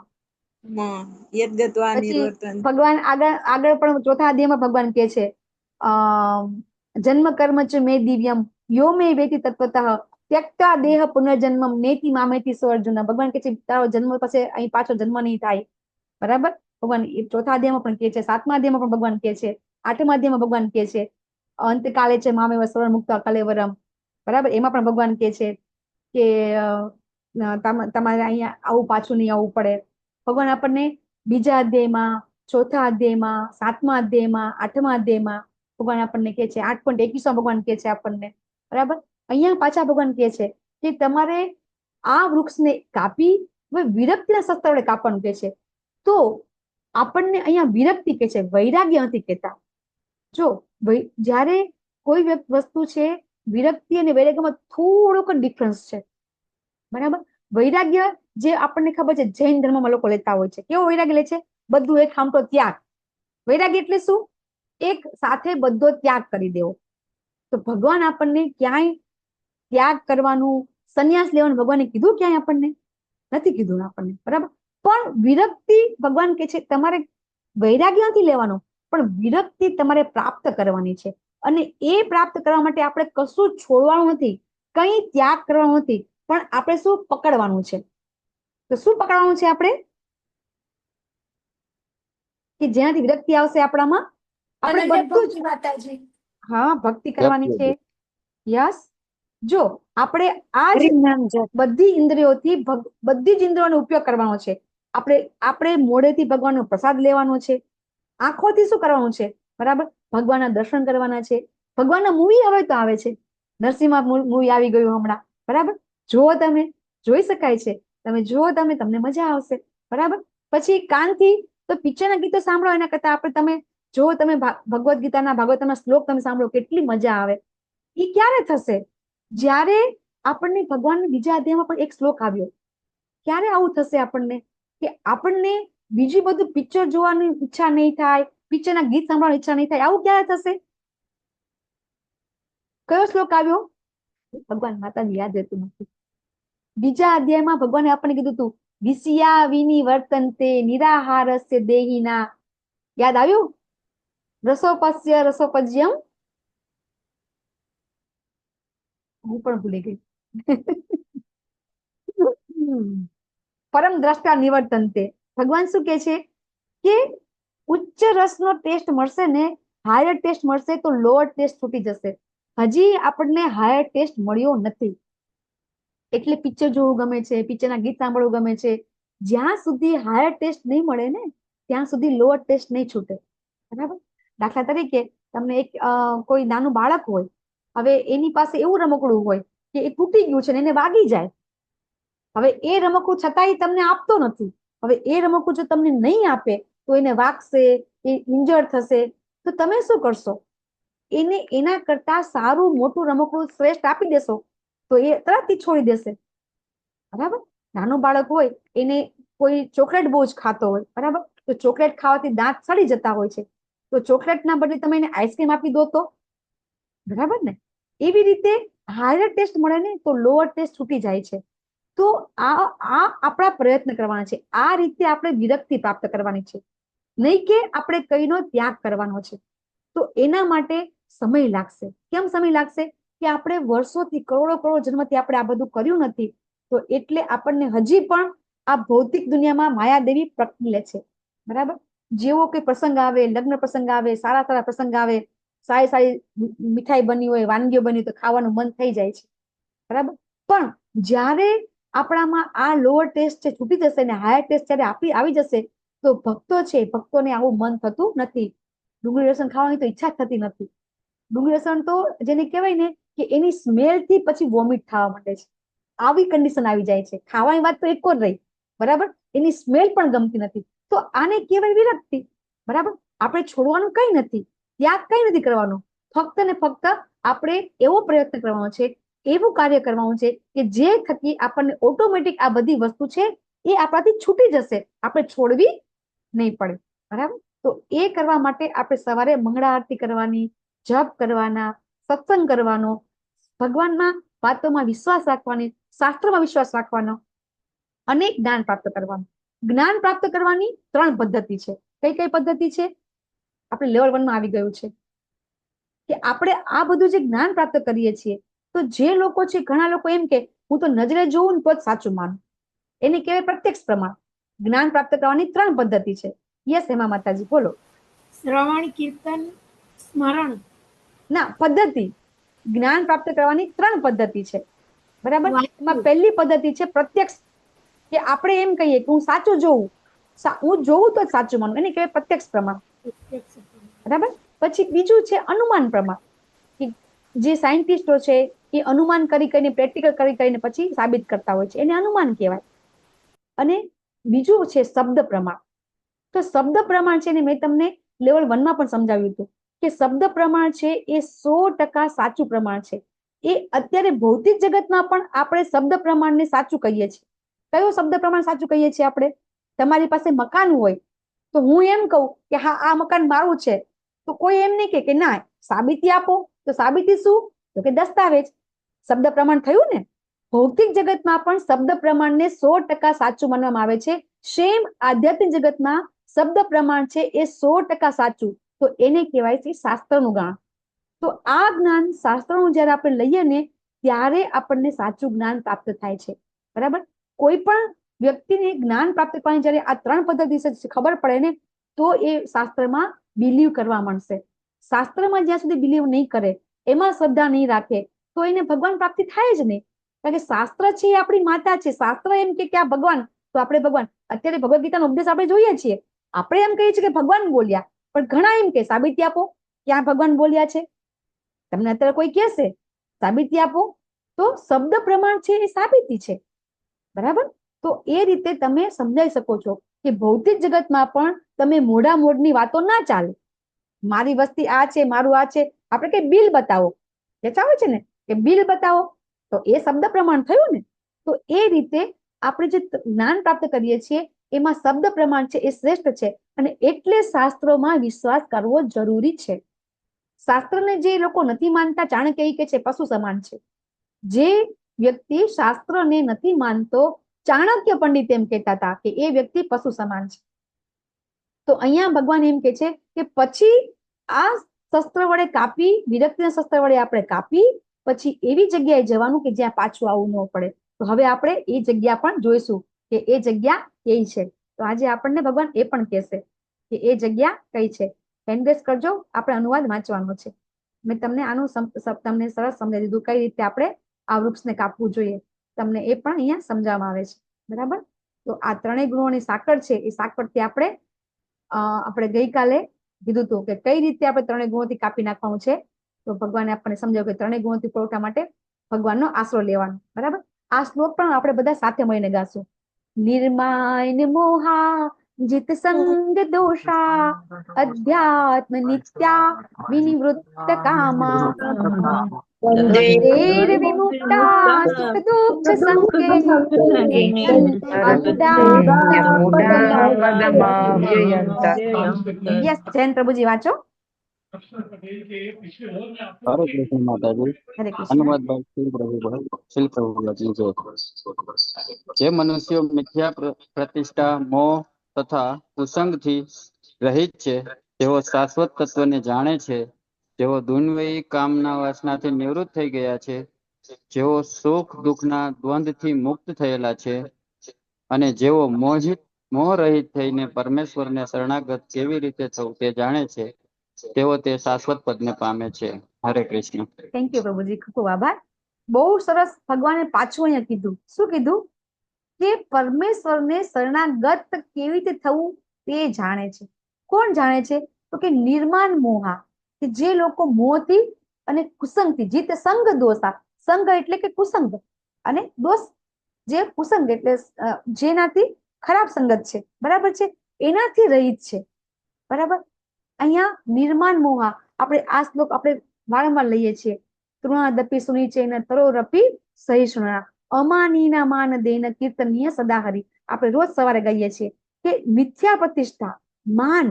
યદ ગત્વા પછી નિવર્તન. ભગવાન આગળ પણ ચોથા અધ્યાયમાં ભગવાન કહે છે જન્મ કર્મ ચ મે દિવ્યમ યો મે વેતિ તત્વતઃ ત્યક્તા દેહ પુનર્જન્મમ નેતિ મામેતિ સો અર્જુન. ભગવાન કહે છે તારો જન્મ પછી અહીં પાછો જન્મ નહીં થાય, બરાબર. ભગવાન ચોથા અધ્યાયમાં પણ કહે છે, 7મા અધ્યાયમાં પણ ભગવાન કહે છે, 8મા અધ્યાયમાં ભગવાન કહે છે અંતકાલે છે મામેવ સર્વ મુક્ત કલેવરમ, બરાબર. એમાં પણ ભગવાન કહે છે કે તમારે અહીંયા આવું પાછું નહીં આવવું પડે. ભગવાન આપણને બીજા અધ્યાયમાં, ચોથા અધ્યાયમાં, 7મા અધ્યાયમાં, 8મા અધ્યાયમાં ભગવાન આપણને કહે છે, 8.21 ભગવાન કહે છે આપણને, બરાબર. અહીંયા પાછા ભગવાન કહે છે કે તમારે આ વૃક્ષને કાપી વિરક્તિના શસ્ત્ર વડે કાપવાનું કહે છે. તો આપણને અહીંયા વિરક્તિ કહે છે, વૈરાગ્ય નથી કહેતા. જો જ્યારે કોઈ વસ્તુ છે, વિરક્તિ અને વૈરાગ્યમાં થોડોક ડિફરન્સ છે, બરાબર. વૈરાગ્ય જે આપણને ખબર છે જૈન ધર્મમાં લોકો લેતા હોય છે, કેવો વૈરાગ્ય લે છે? બધું એક હામટો ત્યાગ. વૈરાગ્ય એટલે શું? એક સાથે બધો ત્યાગ કરી દેવો. તો ભગવાન આપણને ક્યાંય ત્યાગ કરવાનું, સંન્યાસ લેવાનું ભગવાને કીધું ક્યાંય આપણને નથી કીધું આપણને, બરાબર. પણ વિરક્તિ ભગવાન કે છે તમારે વૈરાગ્ય નથી લેવાનો, પણ વિરક્તિ તમારે પ્રાપ્ત કરવાની છે. અને એ પ્રાપ્ત કરવા માટે આપણે કશું છોડવાનું નથી, કઈ ત્યાગ કરવાનો નથી, પણ આપણે શું પકડવાનું છે? તો શું પકડવાનું છે આપણે? કે જેનાથી વિરક્તિ આવશે આપણામાં, આપણે બધું જ, માતાજી. હા, ભક્તિ કરવાની છે. યસ, જો આપણે આ જ બધી ઇન્દ્રિયોથી બધી જ ઇન્દ્રિયોનો ઉપયોગ કરવાનો છે. આપણે મોઢેથી ભગવાનનો પ્રસાદ લેવાનો છે, આંખોથી શું કરવાનું છે, બરાબર, ભગવાનના દર્શન કરવાના છે. ભગવાનના મૂવી હવે તો આવે છે, નરસિંહ મૂવી આવી ગયું હમણાં, બરાબર, જુઓ, તમે જોઈ શકાય છે, તમે જુઓ, તમને મજા આવશે, બરાબર. પછી કાનથી તો પિક્ચરના ગીતો સાંભળો એના કરતા તમે જો તમે ભગવદ્ ગીતાના ભાગવતના શ્લોક તમે સાંભળો, કેટલી મજા આવે. એ ક્યારે થશે? જ્યારે આપણને ભગવાન બીજા અધ્યાયમાં પણ એક શ્લોક આવ્યો. ક્યારે આવું થશે આપણને કે આપણને બીજું બધું પિક્ચર જોવાની ઈચ્છા નહીં થાય, પિક્ચરના ગીત સાંભળવાની ઈચ્છા નહીં થાય? આવું ક્યારે થશે? કયો શ્લોક આવ્યો? ભગવાન માતાજી યાદ રહેતું નથી. બીજા અધ્યાયમાં ભગવાને આપણને કીધું હતું, વિષયા વિની વર્તન્તે નિરાહારસ્ય દેહિના. યાદ આવ્યું? રસોપસ્ય રસોપજ્યમ. હું પણ ભૂલી ગઈ. પરમ દ્રષ્ટા નિવર્તન્તે. ભગવાન શું કે છે કે ઉચ્ચ રસનો ટેસ્ટ મળશે ને, હાયર ટેસ્ટ મળશે તો લોઅર ટેસ્ટ છૂટી જશે. હજી આપણને હાયર ટેસ્ટ મળ્યો નથી, એટલે પિક્ચર જોવું ગમે છે, પિક્ચરના ગીત સાંભળવું ગમે છે. જ્યાં સુધી હાયર ટેસ્ટ નહીં મળે ને, ત્યાં સુધી લોઅર ટેસ્ટ નહીં છૂટે, બરાબર. દાખલા તરીકે તમને કોઈ નાનું બાળક હોય, હવે એની પાસે એવું રમકડું હોય કે એ તૂટી ગયું છે ને એને વાગી જાય. હવે એ રમકડું છતાંય તમને આપતો નથી. હવે એ રમકડું જો તમને નહીં આપે તો એને વાગશે, એ ઇન્જર્ડ થશે, તો તમે શું કરશો? એને એના કરતા સારું મોટું રમકડું શ્રેષ્ઠ આપી દેશો તો એ તરત છોડી દેશે, બરાબર. નાનું બાળક હોય, એને કોઈ ચોકલેટ બહુ જ ખાતો હોય, બરાબર, તો ચોકલેટ ખાવાથી દાંત સડી જતા હોય છે, તો ચોકલેટના બદલે તમે એને આઈસ્ક્રીમ આપી દો તો, બરાબર ને. એવી રીતે હાયર ટેસ્ટ મળે ને તો લોઅર ટેસ્ટ છૂટી જાય છે. તો આ આપણા પ્રયત્ન કરવાના છે. આ રીતે આપણે વિરક્તિ પ્રાપ્ત કરવાની છે, નહીં કે આપણે કઈનો ત્યાગ કરવાનો છે. તો એના માટે સમય લાગશે. કેમ સમય લાગશે? કે આપણે વર્ષોથી કરોડો જન્મથી આપણે આ બધું કર્યું નથી, તો એટલે આપણને હજી પણ આ ભૌતિક દુનિયામાં માયાદેવી પકડી લે છે, બરાબર. જેવો કોઈ પ્રસંગ આવે, લગ્ન પ્રસંગ આવે, સારા પ્રસંગ આવે, સારી મીઠાઈ બની હોય, વાનગીઓ બની હોય તો ખાવાનું મન થઈ જાય છે, બરાબર. પણ જ્યારે આપણામાં આ લોઅર ટેસ્ટ છે છૂટી જશે ને હાયર ટેસ્ટ જ્યારે આવી જશે, તો ભક્તોને આવું મન થતું નથી. ડુંગળી લસણ ખાવાની તો ઈચ્છા થતી નથી. ડુંગળી લસણ તો જેને કહેવાય ને કે એની સ્મેલ થી પછી વોમિટ થવા માંડે છે, આવી કન્ડિશન આવી જાય છે. ખાવાની વાત તો એક જ રહી, બરાબર, એની સ્મેલ પણ ગમતી નથી. તો આને કહેવાય વિરક્તિ, બરાબર. આપણે છોડવાનું કઈ નથી, ત્યાગ કઈ નથી કરવાનો, ફક્ત ને ફક્ત આપણે એવો પ્રયત્ન કરવાનો છે, એવું કાર્ય કરવાનું છે કે જે થકી આપણને ઓટોમેટિક આ બધી વસ્તુ છે એ આપણાથી છૂટી જશે, આપણે છોડવી નહીં પડે, બરાબર. તો એ કરવા માટે આપણે સવારે મંગળા આરતી કરવાની, જપ કરવાના, સત્સંગ કરવાનો, ભગવાનના વાતોમાં વિશ્વાસ રાખવાની, શાસ્ત્રમાં વિશ્વાસ રાખવાનો અને જ્ઞાન પ્રાપ્ત કરવાનું. જ્ઞાન પ્રાપ્ત કરવાની 3 પદ્ધતિ છે. કઈ પદ્ધતિ છે? આપણે લેવલ 1 માં આવી ગયું છે કે આપણે આ બધું જે જ્ઞાન પ્રાપ્ત કરીએ છીએ, તો જે લોકો છે, ઘણા લોકો એમ કે હું તો નજરે જોઉં ને તો જ સાચું માનું, એને કહેવાય પ્રત્યક્ષ પ્રમાણ. જ્ઞાન પ્રાપ્ત કરવાની 3 પદ્ધતિ છે. યસ હેમા માતાજી, બોલો. શ્રવણ, કીર્તન, સ્મરણ. ના, પદ્ધતિ. જ્ઞાન પ્રાપ્ત કરવાની 3 પદ્ધતિ છે, બરાબર. એમાં પહેલી પદ્ધતિ છે પ્રત્યક્ષ, કે આપણે એમ કહીએ કે હું સાચું જોઉં, હું જોઉં તો જ સાચું માનું, એને કહેવાય પ્રત્યક્ષ પ્રમાણ, બરાબર. પછી બીજું છે અનુમાન પ્રમાણ, કે જે સાયન્ટિસ્ટો છે એ અનુમાન કરીને પ્રેક્ટિકલ કરીને પછી સાબિત કરતા હોય છે, એને અનુમાન કહેવાય. અને બીજું છે શબ્દ પ્રમાણ. તો શબ્દ પ્રમાણ છે ને મેં તમને લેવલ 1 માં પણ સમજાવ્યું હતું કે શબ્દ પ્રમાણ છે એ 100% સાચું પ્રમાણ છે. એ અત્યારે ભૌતિક જગતમાં પણ આપણે શબ્દ પ્રમાણને સાચું કહીએ છીએ. કયો શબ્દ પ્રમાણ સાચું કહીએ છીએ આપણે? તમારી પાસે મકાન હોય તો હું એમ કહું કે હા આ મકાન મારું છે, તો કોઈ એમ નહીં કે ના સાબિતી આપો, તો સાબિતી શું? તો કે દસ્તાવેજ. શબ્દ પ્રમાણ થયું ને. ભૌતિક જગતમાં પણ શબ્દ પ્રમાણને 100% સાચું માનવામાં આવે છે. સેમ આધ્યાત્મિક જગતમાં શબ્દ પ્રમાણ છે એ 100% સાચું, તો એને કહેવાય છે શાસ્ત્રનું જ્ઞાન. તો આ જ્ઞાન શાસ્ત્રનું જયારે આપણે લઈએ ને ત્યારે આપણને સાચું જ્ઞાન પ્રાપ્ત થાય છે, બરાબર. કોઈ પણ વ્યક્તિને જ્ઞાન પ્રાપ્ત કરવાની જયારે આ 3 પદ્ધતિ ખબર પડે ને તો એ શાસ્ત્રમાં બિલીવ કરવા માંડશે. શાસ્ત્રમાં જ્યાં સુધી બિલીવ નહીં કરે, એમાં શ્રદ્ધા નહીં રાખે, તો એને ભગવાન પ્રાપ્તિ થાય જ નહીં. કારણ કે શાસ્ત્ર છે એ આપણી માતા છે. શાસ્ત્ર એમ કે આ ભગવાન, તો આપણે ભગવાન. અત્યારે ભગવદ ગીતાનો ઉપદેશ આપણે જોઈએ છીએ, આપણે એમ કહીએ છીએ કે ભગવાન બોલ્યા, પણ ઘણા એમ કે સાબિતી આપો ક્યાં ભગવાન બોલ્યા છે. તમને અત્યારે કોઈ કહેશે સાબિતી આપો, તો શબ્દ પ્રમાણ છે એ સાબિતી છે, બરાબર. તો એ રીતે તમે સમજાઈ શકો છો કે ભૌતિક જગતમાં પણ તમે મોઢા મોઢની વાતો ના ચાલે. મારી વસ્તી આ છે, મારું આ છે, આપણે કઈ બિલ બતાવો, આવે છે ને કે બિલ બતાવો, તો એ શબ્દ પ્રમાણ થયું ને. તો એ રીતે આપણે જે જ્ઞાન પ્રાપ્ત કરીએ છીએ એમાં શબ્દ પ્રમાણ છે એ શ્રેષ્ઠ છે, અને એટલે શાસ્ત્રોમાં વિશ્વાસ કરવો જરૂરી છે. શાસ્ત્રને જે લોકો નથી માનતા, ચાણક્ય કહે છે પશુ સમાન છે. જે વ્યક્તિ શાસ્ત્રને નથી માનતો, ચાણક્ય પંડિત એમ કહેતા હતા કે એ વ્યક્તિ પશુ સમાન છે. તો અહીંયા ભગવાન એમ કે છે કે પછી આ શસ્ત્ર વડે કાપી, વિરક્તિના શસ્ત્ર વડે આપણે કાપી, પછી એવી જગ્યાએ જવાનું કે જ્યાં પાછું આવવું ન પડે. તો હવે આપણે એ જગ્યા પણ જોઈશું કે એ જગ્યા કઈ છે. તો આજે આપણને ભગવાન એ પણ કહેશે કે એ જગ્યા કઈ છે. એન્ગેજ કરજો, આપણે અનુવાદ વાંચવાનો છે. મેં તમને આનું તમને સરસ સમજાવી દીધું કઈ રીતે આપણે આ વૃક્ષને કાપવું જોઈએ. તમને એ પણ અહીંયા સમજાવવામાં આવે છે, બરાબર. તો આ ત્રણેય ગુણોની સાંકળ છે, એ સાંકળથી આપણે ગઈકાલે કીધું હતું કે કઈ રીતે આપણે ત્રણેય ગુણોથી કાપી નાખવાનું છે. તો ભગવાને આપણને સમજાવ્યું કે ત્રણેય ગુણોથી પરોઠા માટે ભગવાનનો આશરો લેવાનો, બરાબર. આ શ્લોક પણ આપણે બધા સાથે મળીને ગાશું. નિર્માય મોહા જીત સંગ દોષા અધ્યાત્મ નિત્યા વિનિવૃત્ત કામા બંધેર વિમુક્તા સુખ દુઃખ સંગે યસ. જૈન પ્રભુજી વાંચો. હરે કૃષ્ણ માતાજી. હરે કૃષ્ણ. અનુવાદ બાદ શ્રી પ્રભુપાદજી જે મનુષ્યો મિથ્યા પ્રતિષ્ઠા, મોહ તથા કુસંગથી રહિત છે, તેઓ શાશ્વત તત્વને જાણે છે, જેઓ દુન્વયી કામના વાસનાથી નિવૃત્ત થઈ ગયા છે, જેઓ સુખ દુઃખના દ્વંદ્વથી મુક્ત થયેલા છે, અને જેઓ મોહ રહિત થઈને પરમેશ્વરને શરણાગત કેવી રીતે થવું તે જાણે છે, તેઓ તે શાશ્વત પદને પામે છે. હરે કૃષ્ણ. થેન્ક યુ પ્રભુજી, ખૂબ આભાર. બહુ સરસ. ભગવાને પાછું અહીંયા કીધું, શું કીધું કે પરમેશ્વરને શરણાગત કેવી રીતે થવું તે જાણે છે. કોણ જાણે છે? તો કે નિર્માણ મોહા, કે જે લોકો મોહથી અને કુસંગથી, જીત સંગ દોષા, સંગ એટલે કે કુસંગ, અને દોષ જે કુસંગ એટલે જેનાથી ખરાબ સંગત છે, બરાબર છે, એનાથી રહિત છે, બરાબર. અહીંયા નિર્માણ મોહા, આપણે આ શ્લોક આપણે વારંવાર લઈએ છીએ. તૃણાદપી સુનિચેન તરોરપી સહિષ્ણુના અમાનીના માન દેન કીર્તનીય સદાહરી. આપણે રોજ સવારે ગાઈએ છીએ કે મિથ્યા પ્રતિષ્ઠા, માન,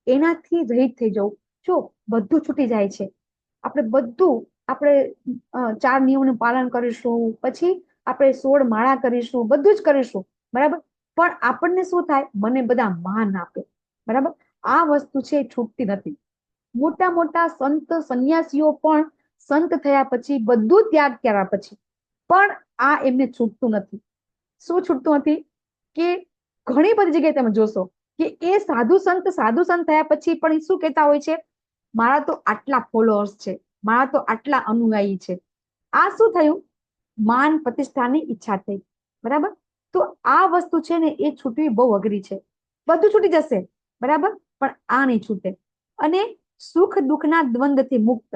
એનાથી રહિત થઈ જવું. જો બધું છૂટી જાય છે, આપણે 4 નિયમોનું પાલન કરીશું, પછી આપણે 16 માળા કરીશું, બધું જ કરીશું, બરાબર. પણ આપણને શું થાય? મને બધા માન આપે, બરાબર. આ વસ્તુ છે એ છૂટતી નથી. મોટા મોટા સંત સંન્યાસીઓ પણ સંત થયા પછી, બધું ત્યાગ કર્યા પછી પણ આ એમને છૂટતું નથી. શું છૂટતું નથી? કે ઘણી બધી જગ્યાએ તમે જોશો કે એ સાધુ સંત થયા પછી પણ શું કહેતા હોય છે? મારા તો આટલા ફોલોઅર્સ છે, મારા તો આટલા અનુયાયી છે. આ શું થયું? માન પ્રતિષ્ઠાની ઈચ્છા થઈ, બરાબર. તો આ વસ્તુ છે ને એ છૂટવી બહુ અઘરી છે. બધું છૂટી જશે, બરાબર, પણ આ નહીં છૂટે. અને સુખ દુઃખના દ્વંદ્વથી મુક્ત,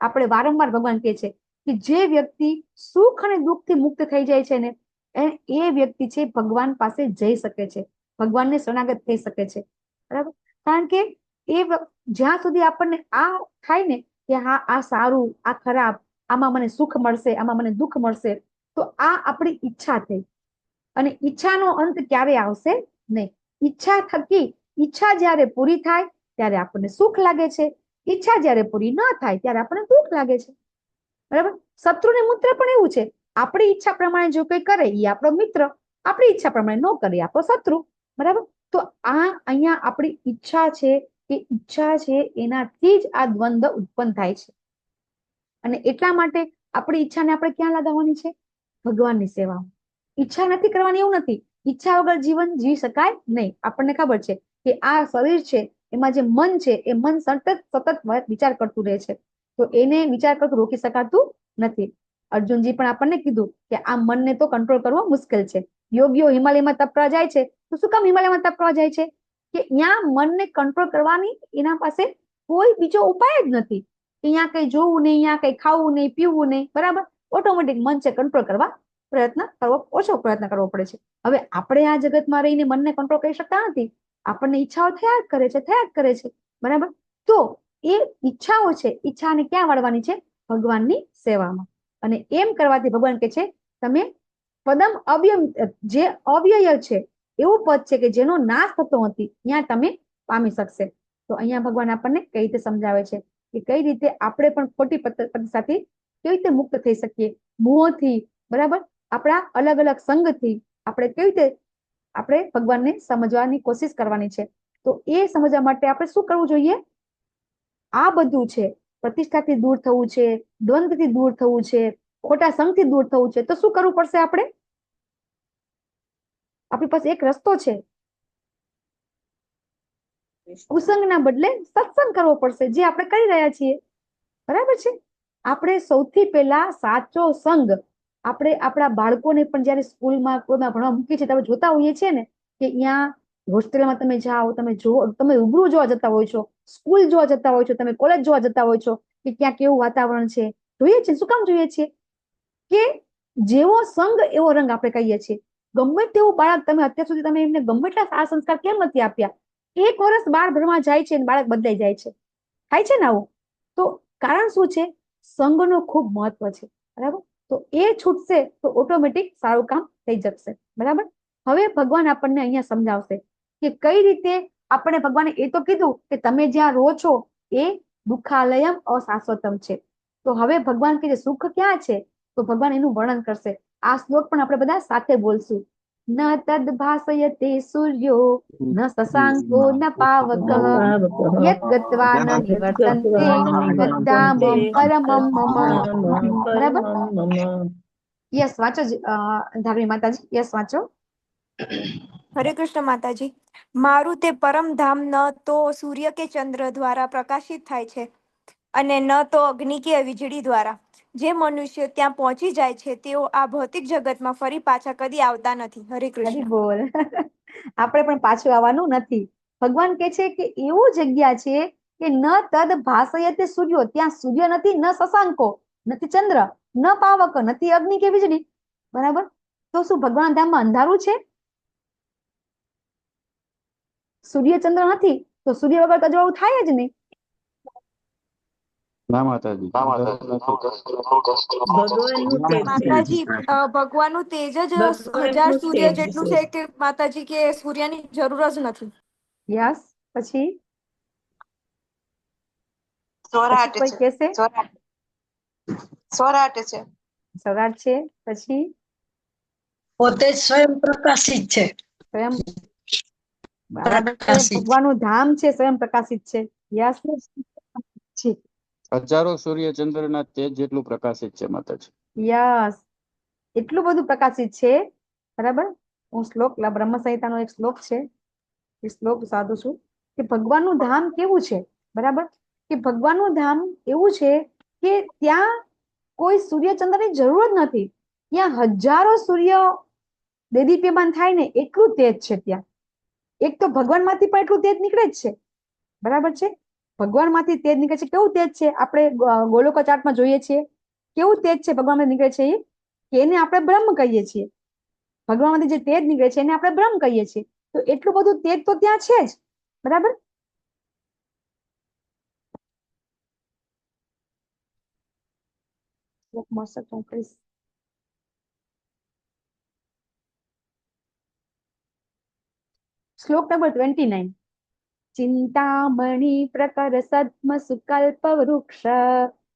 આપણે વારંવાર ભગવાન કહે છે કે જે વ્યક્તિ સુખ અને દુઃખથી મુક્ત થઈ જાય છે ને, એ વ્યક્તિ છે ભગવાન પાસે જઈ શકે છે, ભગવાનને શરણાગત થઈ શકે છે, બરાબર. કારણ કે જ્યાં સુધી આપણને આ થાય ને કે હા આ સારું, આ ખરાબ, આમાં મને સુખ મળશે, આમાં મને દુઃખ મળશે, તો આ આપણી ઈચ્છા થઈ. અને ઈચ્છાનો અંત ક્યારે આવશે? નહીં. ઈચ્છા થકી, ઈચ્છા જ્યારે પૂરી થાય ત્યારે આપણને સુખ લાગે છે, ઈચ્છા જ્યારે પૂરી ન થાય ત્યારે આપણને દુઃખ લાગે છે, બરાબર. શત્રુ ને મિત્ર પણ એવું છે. આપણી ઈચ્છા પ્રમાણે જો કોઈ કરે એ આપણો મિત્ર, આપણી ઈચ્છા પ્રમાણે ન કરે આપણો શત્રુ, બરાબર. તો આ અહીંયા આપણી ઈચ્છા છે, એ ઈચ્છા છે એનાથી જ આ દ્વંદ્વ ઉત્પન્ન થાય છે. અને એટલા માટે આપણી ઈચ્છાને આપણે ક્યાં લગાવવાની છે? ભગવાનની સેવામાં. ઈચ્છા નથી કરવાની એવું નથી. ઈચ્છા વગર જીવન જીવી શકાય નહીં. આપણને ખબર છે કે આ શરીર છે, એમાં જે મન છે, એ મન સતત વિચાર કરતું રહે છે. તો એને વિચાર કરતું રોકી શકાતું નથી. અર્જુનજી પણ આપણને કીધું કે આ મનને તો કંટ્રોલ કરવો મુશ્કેલ છે. યોગીઓ હિમાલયમાં તપ કરવા જાય છે તો શું કામ હિમાલયમાં તપ કરવા જાય છે? કે ત્યાં મનને કંટ્રોલ કરવાની એના પાસે કોઈ બીજો ઉપાય જ નથી. અહીંયા કઈ જોવું નહીં, અહીંયા કઈ ખાવું નહીં, પીવું નહીં, બરાબર? ઓટોમેટિક મન છે કંટ્રોલ કરવા ઓછો પ્રયત્ન કરવો પડે છે. હવે આપણે આ જગતમાં રહીને મનને કંટ્રોલ કરી શકતા નથી. આપણને ઈચ્છાઓ થયા જ કરે છે, બરાબર? તો એ ઈચ્છાઓ છે, ઈચ્છાને ક્યાં વાળવાની છે? ભગવાનની સેવામાં. અને એમ કરવાથી ભગવાન કે છે તમે પદમ અવ્યય, જે અવ્યય છે એવું પદ છે કે જેનો નાશ થતો નથી, ત્યાં તમે પામી શકશે. તો અહીંયા ભગવાન આપણને કઈ રીતે સમજાવે છે કે કઈ રીતે આપણે પણ ખોટી પદ્ધતિથી કેવી રીતે મુક્ત થઈ શકીએ, મોહથી, બરાબર? આપણા અલગ અલગ સંગથી આપણે કેવી રીતે આપણે ભગવાનને સમજવાની કોશિશ કરવાની છે. તો એ સમજવા માટે આપણે શું કરવું જોઈએ? આ બધું છે, પ્રતિષ્ઠાથી દૂર થવું છે, દ્વંદ્વથી દૂર થવું છે, ખોટા સંગથી દૂર થવું છે. તો શું કરવું પડશે? આપણી પાસે એક રસ્તો છે. કુસંગના બદલે સત્સંગ કરવો પડશે, જે આપણે કરી રહ્યા છીએ, બરાબર છે? આપણે સૌથી પહેલા સાચો સંગ આપણે આપણા બાળકોને પણ જયારે સ્કૂલમાં કોઈમાં ભણવા મૂકીએ છીએ ત્યારે જોતા હોઈએ છીએ ને કે અહીંયા હોસ્ટેલમાં તમે જાઓ, તમે રૂબરૂ જોવા જતા હોય છો, સ્કૂલ જોવા જતા હોય છો, તમે કોલેજ જોવા જતા હોય છો કે ક્યાં કેવું વાતાવરણ છે, જોઈએ છીએ. શું કામ જોઈએ છીએ? કે જેવો સંગ એવો રંગ આપણે કહીએ છીએ. ગમે તેવું બાળક, તમે અત્યાર સુધી તમે એમને ગમે એટલા સારા સંસ્કાર કેમ નથી આપ્યા, 1 વર્ષ બાળ ભણવા જાય છે અને બાળક બદલાઈ જાય છે. થાય છે ને આવું? તો કારણ શું છે? સંગનું ખૂબ મહત્વ છે, બરાબર? તો એ છૂટશે તો ઓટોમેટિક સારું કામ થઈ જશે, બરાબર? હવે ભગવાન આપણને અહીંયા સમજાવશે કે કઈ રીતે આપણે, ભગવાને એ તો કીધું કે તમે જ્યાં રહો છો એ દુઃખાલયમ અશાશ્વતમ છે. તો હવે ભગવાન કે સુખ ક્યાં છે? તો ભગવાન એનું વર્ણન કરશે. આ શ્લોક પણ આપણે બધા સાથે બોલશું. ન તદ ભાસયતે સૂર્યો ન શશાંકો ન પાવક યત ગત્વા ન નિવર્તન્તે તદ્ધામમ પરમમ મમ. બરાબર? યસ, વાંચો ધાર્મી માતાજી, યસ વાંચો. હરે કૃષ્ણ માતાજી. મારું તે પરમ ધામ ન તો સૂર્ય કે ચંદ્ર દ્વારા પ્રકાશિત થાય છે અને ન તો અગ્નિ કે વીજળી દ્વારા. જે મનુષ્ય ત્યાં પહોંચી જાય છે તેઓ આ ભૌતિક જગતમાં ફરી પાછા કદી આવતા નથી. હરે હરી કૃષ્ણ. બોલ. આપણે પણ પાછું આવવાનું નથી. ભગવાન કે છે કે એવું જગ્યા છે કે ન તદ ભાસયતે સૂર્યો, ત્યાં સૂર્ય નથી, ન શશાંકો, નથી ચંદ્ર, ન પાવક, નથી અગ્નિ કે વીજળી, બરાબર? તો શું ભગવાન ધામમાં અંધારું છે? સૂર્ય ચંદ્ર નથી તો સૂર્ય વગર અજવાળું થાય જ નહીં. ના માતાજી, ભગવાનનું તેજ છે. માતાજી, ભગવાનનું તેજ જ ભગવાનનું 1000 સૂર્ય તેજ જેટલું છે. છે કે માતાજી કે સૂર્યની જરૂર જ નથી. યસ. પછી સોરાટ કોઈ છે. કહેશે સોરાટ છે. સૌરાઠ છે. પછી પોતે સ્વયં પ્રકાશિત છે. સ્વયં, બરાબર છે. ભગવાનનું ધામ છે, સ્વયં પ્રકાશિત છે. યસ. હજારો સૂર્ય ચંદ્રના તેજ જેટલું પ્રકાશિત છે માતાજી. યસ, એટલું બધું પ્રકાશિત છે, બરાબર? હું શ્લોક, બ્રહ્મ સંહિતાનો એક શ્લોક છે, એ શ્લોક સાધુ છું કે ભગવાનનું ધામ કેવું છે, બરાબર? કે ભગવાનનું ધામ એવું છે કે ત્યાં કોઈ સૂર્યચંદ્રની જરૂર જ નથી. ત્યાં હજારો સૂર્ય દેદીપ્યમાન થાય ને એટલું તેજ છે ત્યાં. એક તો ભગવાનમાંથી પણ એટલું તેજ નીકળે જ છે, બરાબર છે? ભગવાનમાંથી તેજ નીકળે છે. કેવું તેજ છે? આપણે ગોલોક ચાર્ટમાં જોઈએ છીએ કેવું તેજ છે ભગવાનમાંથી નીકળે છે કે એને આપણે બ્રહ્મ કહીએ છીએ. ભગવાનમાંથી જે તેજ નીકળે છે એને આપણે બ્રહ્મ કહીએ છીએ. તો એટલું બધું તેજ તો ત્યાં છે જ, બરાબર? શ્લોક નંબર 29. ચિંતામણી પ્રકર સદ્મ સુકલ્પ વૃક્ષ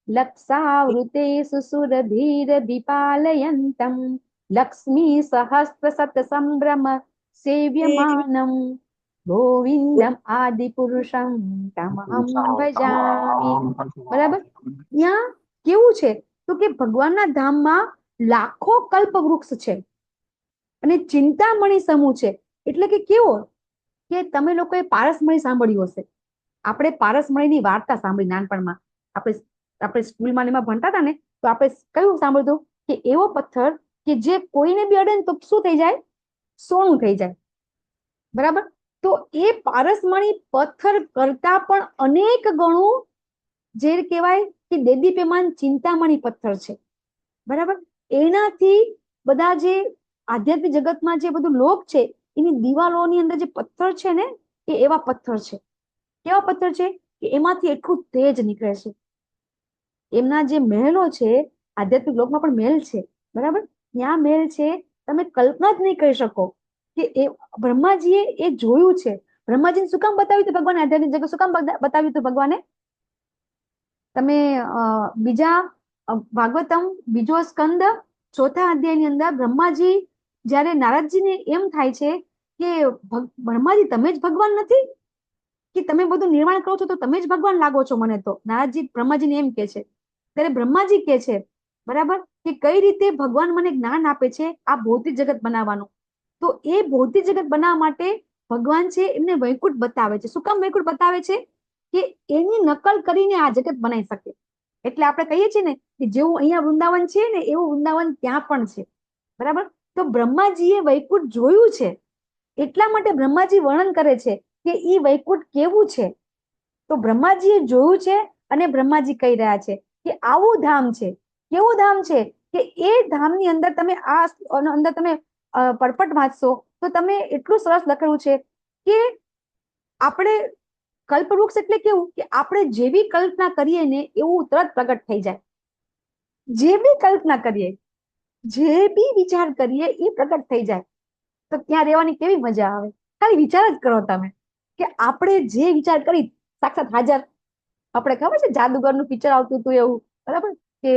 લક્ષાવૃતે સુસુરભીર દીપાલયંતમ લક્ષ્મી સહસ્ત્ર સત સંભ્રમ સેવ્યમાનમ ગોવિંદમ આદિ પુરુષમ તમહમ ભજામિ. બરાબર? ત્યાં કેવું છે તો કે ભગવાનના ધામમાં લાખો કલ્પ વૃક્ષ છે અને ચિંતામણી સમૂહ છે. એટલે કે કેવો કે તમે લોકોએ પારસમણી સાંભળ્યું હશે. આપણે પારસમણીની વાર્તા સાંભળી નાનપણમાં. આપણે સ્કૂલમાં એમાં ભણતા હતા ને તો આપણે કયું સાંભળ્યું કે એવો પથ્થર કે જે કોઈને બી અડે ને તો શું થઈ જાય? સોનું થઈ જાય. બરાબર. તો એ પારસમણી પથ્થર કરતા પણ અનેક ગણું જે કહેવાય કે દેદીપ્યમાન ચિંતામણી પથ્થર છે. બરાબર. એનાથી બધા જે આધ્યાત્મિક જગતમાં જે બધું લોક છે એની દિવાલોની અંદર જે પથ્થર છે ને એ એવા પથ્થર છે. કેવા પથ્થર છે કે એમાંથી એટલું તેજ નીકળે છે. એમના જે મહેલો છે, આધ્યાત્મિક લોકમાં પણ મહેલ છે. બરાબર. ત્યાં મહેલ છે, તમે કલ્પના જ નહીં કરી શકો કે એ બ્રહ્માજીએ એ જોયું છે. બ્રહ્માજીને શું કામ બતાવ્યું હતું ભગવાને? આધ્યાત્મિક જગત શું કામ બતાવ્યું હતું ભગવાને? તમે બીજા ભાગવતમ બીજો સ્કંદ 4થા અધ્યાયની અંદર બ્રહ્માજી જ્યારે નારદજીને એમ થાય છે કે બ્રહ્માજી તમે જ ભગવાન નથી કે તમે બધું નિર્માણ કરો છો તો તમે જ ભગવાન લાગો છો મને તો. નારદજી બ્રહ્માજીને એમ કે છે. ત્યારે બ્રહ્માજી કે છે બરાબર કે કઈ રીતે ભગવાન મને જ્ઞાન આપે છે આ ભૌતિક જગત બનાવવાનું. તો એ ભૌતિક જગત બનાવવા માટે ભગવાન છે એમને વૈકુંઠ બતાવે છે. શું કામ વૈકુંઠ બતાવે છે? કે એની નકલ કરીને આ જગત બનાવી શકે. એટલે આપણે કહીએ છીએ ને કે જેવું અહીંયા વૃંદાવન છે ને એવું વૃંદાવન ત્યાં પણ છે. બરાબર. તો બ્રહ્માજીએ વૈકુંઠ જોયું છે એટલા માટે બ્રહ્માજી વર્ણન કરે છે કે ઈ વૈકુંઠ કેવું છે. તો બ્રહ્માજીએ જોયું છે અને બ્રહ્માજી કહી રહ્યા છે કે આવું ધામ છે. કેવું ધામ છે કે એ ધામની અંદર તમે આ અંદર તમે પડપટ વાંચશો તો તમે એટલું સરસ લખેલું છે કે આપણે કલ્પવૃક્ષ એટલે કેવું કે આપણે જેવી કલ્પના કરીએ ને એવું તરત પ્રગટ થઈ જાય. જે બી કલ્પના કરીએ, જે બી વિચાર કરીએ એ પ્રગટ થઈ જાય. તો ત્યાં રહેવાની કેવી મજા આવે. ખાલી વિચાર જ કરો તમે કે આપણે જે વિચાર કરી સાક્ષાત હાજર. આપણે ખબર છે જાદુગરનું પિક્ચર આવતું હતું એવું. બરાબર. કે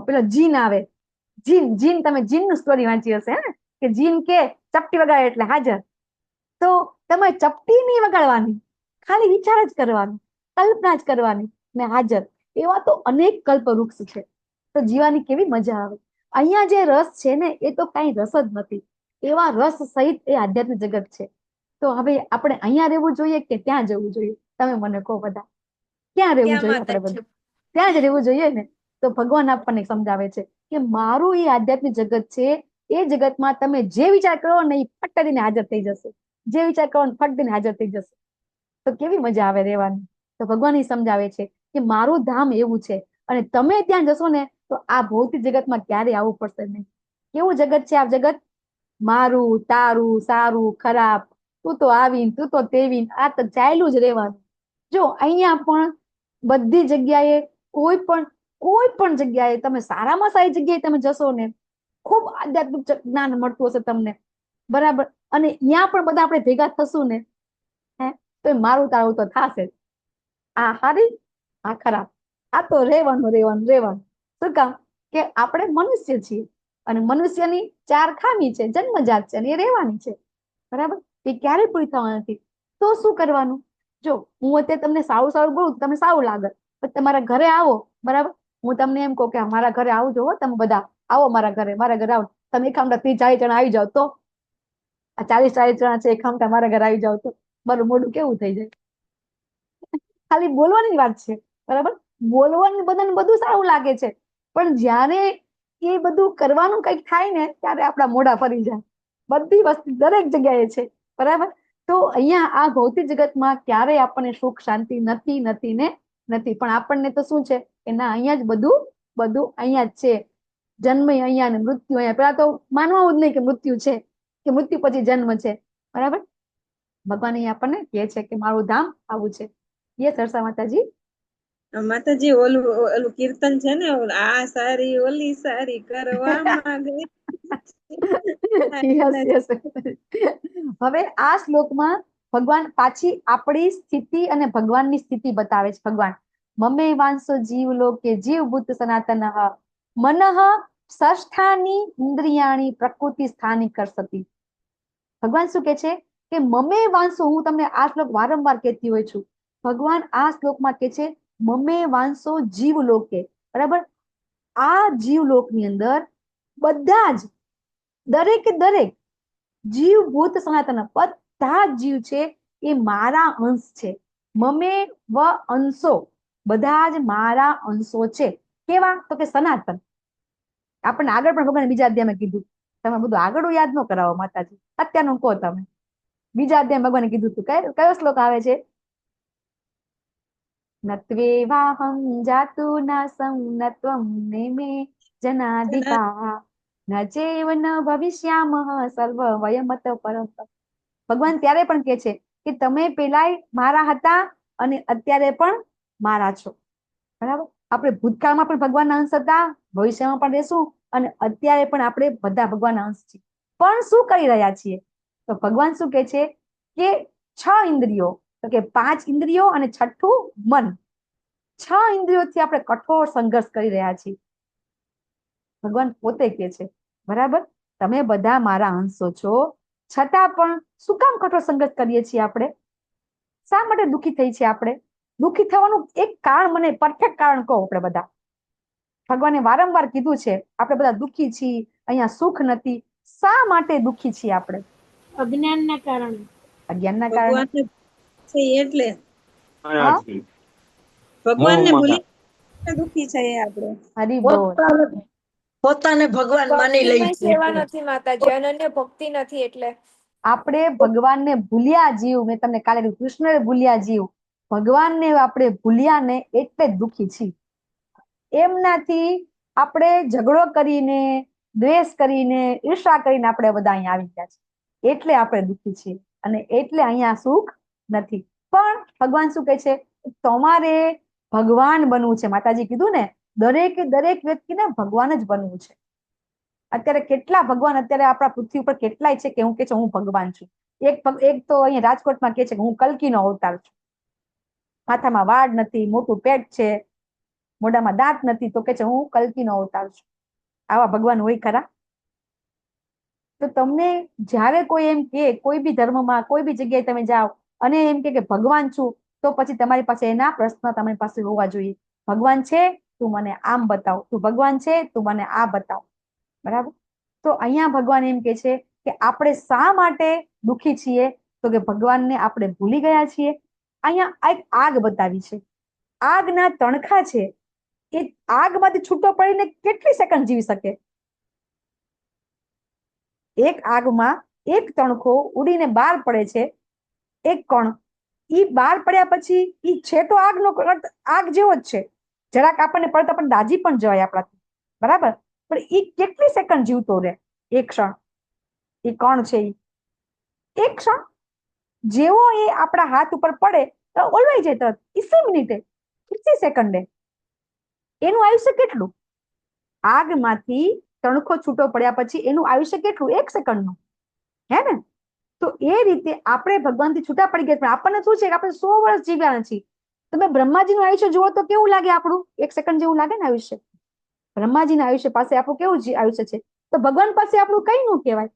પેલો જીન આવે. જીન તમે જીનનું સ્ટોરી વાંચી હશે ને કે જીન કે ચપટી વગાડે એટલે હાજર. તો તમે ચપટી નહીં વગાડવાની, ખાલી વિચાર જ કરવાનો, કલ્પના જ કરવાની ને હાજર. એવા તો અનેક કલ્પવૃક્ષ છે. તો જીવાની કેવી મજા આવે. અહીંયા જે રસ છે ને એ તો કઈ રસ જ નથી. એવા રસ સહિત એ આધ્યાત્મિક જગત છે. તો હવે આપણે અહીંયા રહેવું જોઈએ કે ત્યાં જવું જોઈએ? તમે મને કહો બધા. ક્યાં રહેવું જોઈએ આપણે બધું? ત્યાં જ રહેવું જોઈએ ને. તો ભગવાન આપણને સમજાવે છે કે મારું એ આધ્યાત્મિક જગત છે. એ જગતમાં તમે જે વિચાર કરો ને એ ફટ કરીને હાજર થઈ જશે. જે વિચાર કરો ને ફટ દઈને હાજર થઈ જશે. તો કેવી મજા આવે રહેવાની. તો ભગવાન એ સમજાવે છે કે મારું ધામ એવું છે અને તમે ત્યાં જશો ને તો આ ભૌતિક જગતમાં ક્યારેય આવવું પડશે નહીં. કેવું જગત છે આ જગત? મારું, તારું, સારું, ખરાબ, તું તો આવીન, તું તો તેવીન, આ તો ચાલ્યું જ રહેવાનું. જો અહીંયા પણ બધી જગ્યાએ કોઈ પણ જગ્યાએ તમે સારામાં સારી જગ્યાએ તમે જશો ને ખૂબ આધ્યાત્મિક જ્ઞાન મળતું હશે તમને. બરાબર. અને ત્યાં પણ બધા આપણે ભેગા થશું ને તો મારું તારું તો થશે. આ હારી, આ ખરાબ, આ તો રહેવાનું. શું કામ? કે આપણે મનુષ્ય છીએ અને મનુષ્યની 4 ખામી છે, જન્મજાત છે અને એ રહેવાની છે. બરાબર. એ ક્યારેય પૂરી થવાની નથી. તો શું કરવાનું? જો હું અત્યારે તમને સારું બોલું તમને સારું લાગે, પણ તમારા ઘરે આવો. બરાબર. હું તમને એમ કહું કે મારા ઘરે આવજો, તમે બધા આવો મારા ઘરે આવો. તમે એકામતા 30-40 જણા આવી જાઓ તો આ 40-40 જણા છે એકામતા મારા ઘરે આવી જાઓ તો મારું મોઢું કેવું થઈ જાય? ખાલી બોલવાની વાત છે. બરાબર. બોલવાનું બધાને બધું સારું લાગે છે, પણ જ્યારે એ બધું કરવાનું કંઈક થાય ને ત્યારે આપણા મોઢા ફરી જાય. બધી વસ્તુ દરેક જગ્યાએ છે. બરાબર. તો અહીંયા આ ભૌતિક જગતમાં ક્યારેય આપણને સુખ શાંતિ નથી. પણ આપણને તો શું છે કે ના અહીંયા જ બધું અહીંયા જ છે. જન્મ અહીંયા ને મૃત્યુ અહીંયા. પેલા તો માનવું જ નહીં કે મૃત્યુ છે કે મૃત્યુ પછી જન્મ છે. બરાબર. ભગવાન અહીંયા આપણને કહે છે કે મારું ધામ આવું છે. યસ હર્ષા માતાજી. માતાજી ઓલું કીર્તન છે ને, આ સારી ઓલી સારી કરવા માંગે. યસ. હવે આ શ્લોકમાં ભગવાન પાછી આપણી સ્થિતિ અને ભગવાનની સ્થિતિ બતાવે છે. ભગવાન મમે વાંસો જીવ લોકે જીવ ભૂત સનાતન મનઃ ષષ્ઠાની ઇન્દ્રિયાણી પ્રકૃતિ સ્થાની કરસતી. ભગવાન શું કે છે કે મમે વાંસો, હું તમને આ શ્લોક વારંવાર કહેતી હોય છું. ભગવાન આ શ્લોકમાં કે છે મમે વાંસો જીવ લોકે. બરાબર. આ જીવલોકની અંદર બધા જ દરેક જીવ ભૂત સનાતન બધા જ જીવ છે એ મારા અંશ છે. મમે વ અંશો, બધા જ મારા અંશો છે. કેવા તો કે સનાતન. આપણને આગળ પણ ભગવાન બીજા અધ્યાયમાં કીધું. તમે બધું આગળ યાદ ન કરાવો માતાજી, અત્યારનું કહો તમે. બીજા અધ્યાય ભગવાને કીધું હતું. કયો શ્લોક આવે છે? નત્વેવાહં જાતુ નાસં નત્વં નેમે જનાધિપા ન ચેવ ન ભવિષ્યામઃ સર્વ વયમત પરમ. ભગવાન ત્યારે પણ કહે છે કે તમે પેલાય મારા હતા અને અત્યારે પણ મારા છો. બરાબર? આપણે ભૂતકાળમાં પણ ભગવાનના અંશ હતા, ભવિષ્યમાં પણ રહેશું અને અત્યારે પણ આપણે બધા ભગવાનના અંશ છીએ. પણ શું કરી રહ્યા છીએ? તો ભગવાન શું કહે છે કે 6 ઇન્દ્રિયો, તો કે 5 ઇન્દ્રિયો અને 6ઠું મન, 6 ઇન્દ્રિયોથી આપણે કઠોર સંઘર્ષ કરી રહ્યા છીએ. ભગવાન પોતે કહે છે, બરાબર, તમે બધા મારા અંશો છો, છતાં પણ શું કામ કઠોર સંઘર્ષ કરીએ છીએ આપણે? શા માટે દુઃખી થઈ છે આપણે? દુઃખી થવાનું એક કારણ, મને પરફેક્ટ કારણ કહો. આપણે બધા ભગવાને વારંવાર કીધું છે આપણે બધા દુઃખી છીએ, અહીંયા સુખ નથી. શા માટે દુઃખી છીએ આપણે? અજ્ઞાનના કારણે. અજ્ઞાનના કારણે. ભગવાનને છે એટલે હા, ભગવાનને ભૂલી દુઃખી છે આપણે. હરી બોલ. પોતાને ભગવાન માની લઈ ભક્તિમય સેવા નથી માતાજી, અનન્ય ભક્તિ નથી. એટલે આપણે ભગવાનને ભૂલ્યા જીવ. મેં તમને કાલે કીધું, કૃષ્ણને ભૂલ્યા જીવ. ભગવાનને આપણે ભૂલ્યા ને એટલે જ દુઃખી છીએ. એમનાથી આપણે ઝઘડો કરીને, દ્વેષ કરીને, ઈર્ષા કરીને આપણે બધા અહીંયા આવી ગયા છે. એટલે આપણે દુઃખી છીએ અને એટલે અહીંયા સુખ નથી. પણ ભગવાન શું કહે છે? તમારે ભગવાન બનવું છે. માતાજી કીધું ને, દરેક વ્યક્તિને ભગવાન જ બનવું છે. અત્યારે કેટલા ભગવાન અત્યારે આપણા પૃથ્વી ઉપર કેટલાય છે કે હું કે છે હું ભગવાન છું. એક તો અહીંયા રાજકોટમાં કે છે કે હું કલ્કીનો અવતાર છું. માથામાં વાળ નથી, મોટું પેટ છે, મોઢામાં દાંત નથી, તો કે છે હું કલ્કીનો અવતાર છું. આવા ભગવાન હોય ખરા? તો તમને જ્યારે કોઈ એમ કે, કોઈ બી ધર્મમાં, કોઈ બી જગ્યાએ તમે જાઓ અને એમ કે ભગવાન છું, તો પછી તમારી પાસે એના પ્રશ્ન તમારી પાસે હોવા જોઈએ. ભગવાન છે, તું મને આમ બતાવ. તું ભગવાન છે, તું મને આ બતાવ. બરાબર? તો અહીંયા ભગવાન એમ કે છે કે આપણે શા માટે દુઃખી છીએ? તો કે ભગવાનને આપણે ભૂલી ગયા છીએ. અહીંયા એક આગ બતાવી છે. આગના તણખા છે, એ આગમાંથી છૂટો પડીને કેટલી સેકન્ડ જીવી શકે? એક આગમાં એક તણખો ઉડીને બહાર પડે છે, એક કણ. ઈ બહાર પડ્યા પછી ઈ છે તો આગ જેવો જ છે. જરાક આપણને પડતા પણ દાજી પણ જવાય આપણાથી. બરાબર? પણ ઈ કેટલી સેકન્ડ જીવતો રહે? એક ક્ષણ. એ કણ છે ઈ એક ક્ષણ જેવો એ આપણા હાથ ઉપર પડે તો ઓલવાઈ જાય તરત, 20 મિનિટે, 30 સેકન્ડે. એનું આયુષ્ય કેટલું? આગમાંથી તણખો છૂટો પડ્યા પછી એનું આયુષ્ય કેટલું? 1 સેકન્ડનું. હે ને? તો એ રીતે આપણે ભગવાનથી છૂટા પડી ગયા. પણ આપણને શું છે કે આપણે 100 વર્ષ જીવ્યા નથી. તમે બ્રહ્માજીનું આયુષ્ય જુઓ તો કેવું લાગે આપણું? 1 સેકન્ડ જેવું લાગે ને આયુષ્ય? બ્રહ્માજીના આયુષ્ય પાસે આપણું કેવું આયુષ્ય છે? તો ભગવાન પાસે આપણું કઈ નું કહેવાય.